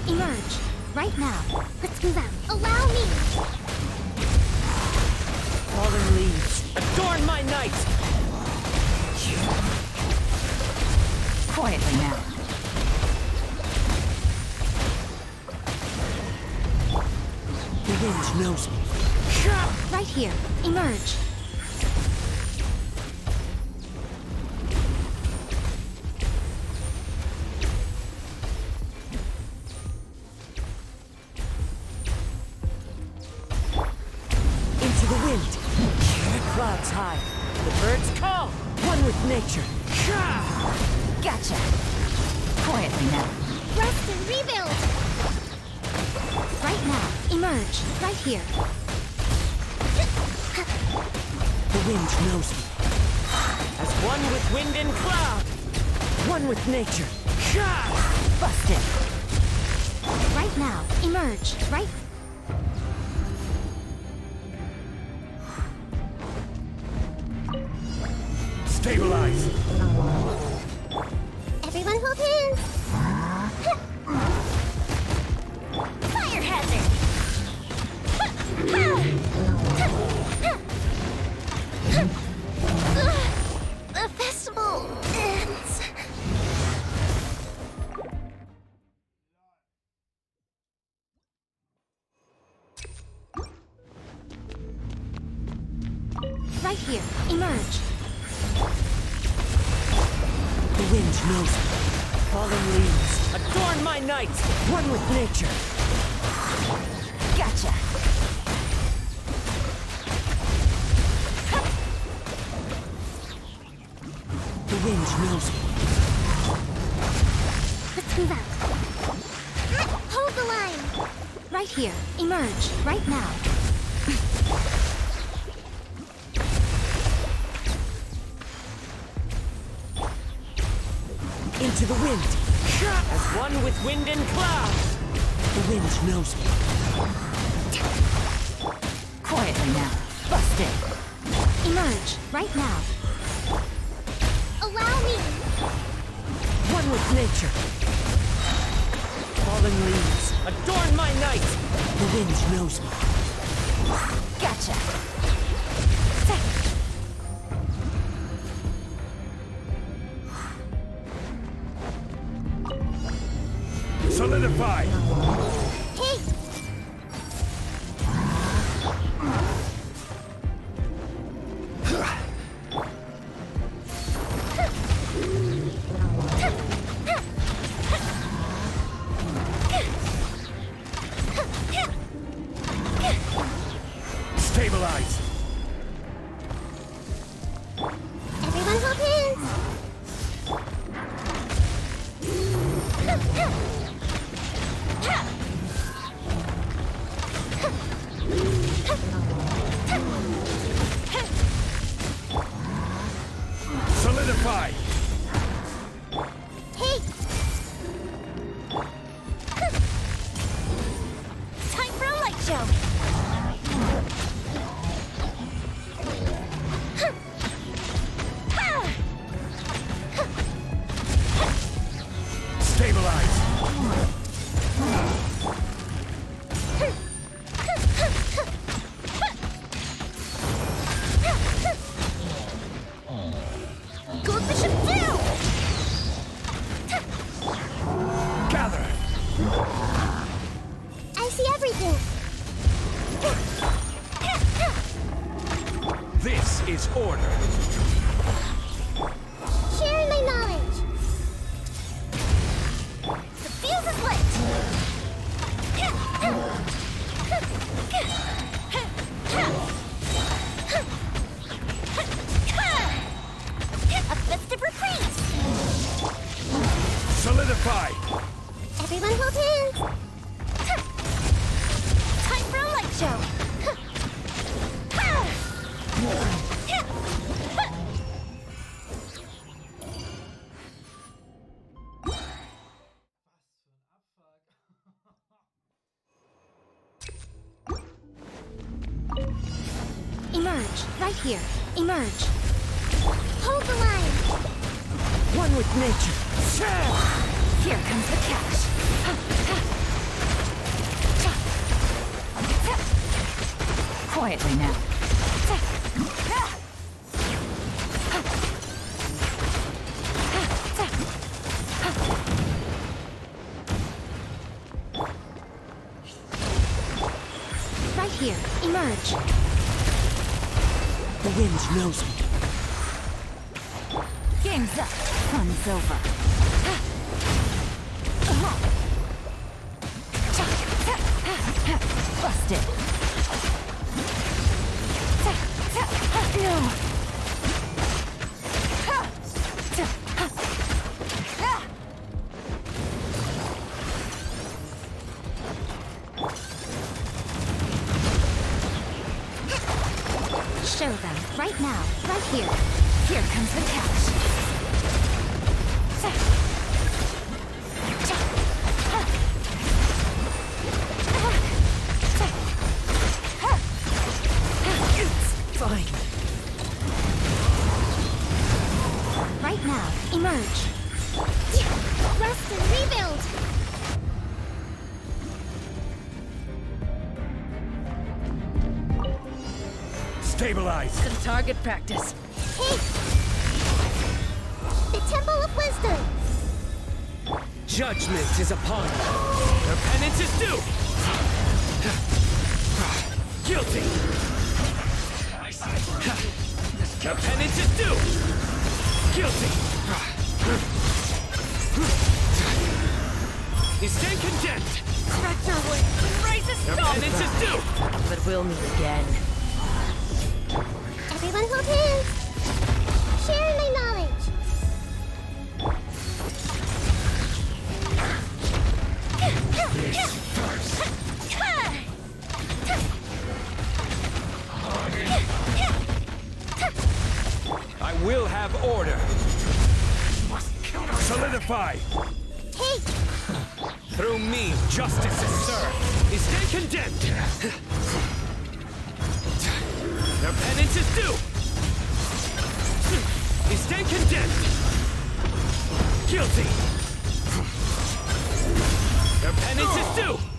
Emerge, right now. Let's move out. Allow me! Fallen leaves. Adorn my night. Quietly now. The wind knows me. Right here, emerge. Into the wind. Clouds high. The birds call. One with nature. Gotcha. Quietly now. Rest and rebuild! Right now, emerge, right here. The wind knows me. As one with wind and cloud. One with nature. Busted. Right now, emerge, right. Stabilize! Everyone hold hands! Fire hazard! The festival ends. Right here, emerge. The wind knows me. Fallen leaves. Adorn my night. One with nature. Gotcha. The wind knows me. Let's move out. Hold the line! Right here, emerge, right now. the wind. As one with wind and cloud. The wind knows me. Quietly now. Bust it. Emerge, right now. Allow me! One with nature. Fallen leaves, adorn my night. The wind knows me. Gotcha. Solidify! Hey! Stabilize! Everyone hold hands! Solidify! Hey! Time for a light show! Stabilize! Goldfish him down! Gather! I see everything! This is order! Sharing my knowledge! The fuse is lit! A festive reprise! Solidify! Everyone hold hands! Time for a light show! Emerge, right here. Emerge. Hold the line! One with nature. Here comes the catch. Quietly now. Right here. Emerge. The wind knows me. Game's up. Fun's over. Bust it. No. Show them. Right now. Right here. Here comes the catch. Fine. Right now. Emerge. Rest and rebuild! Stabilize! Some target practice. Hey! The Temple of Wisdom! Judgment is upon you. Your penance is due. Guilty. Your penance is due. Guilty. You stand condemned. Stretch your wings and raise a Your stone. penance is due. But we'll meet again. Everyone hold hands! Share my knowledge! I will have order. Solidify! Hey! Through me, justice is served. You stay condemned! Their penance is due! You stay condemned! Guilty! Their penance is due!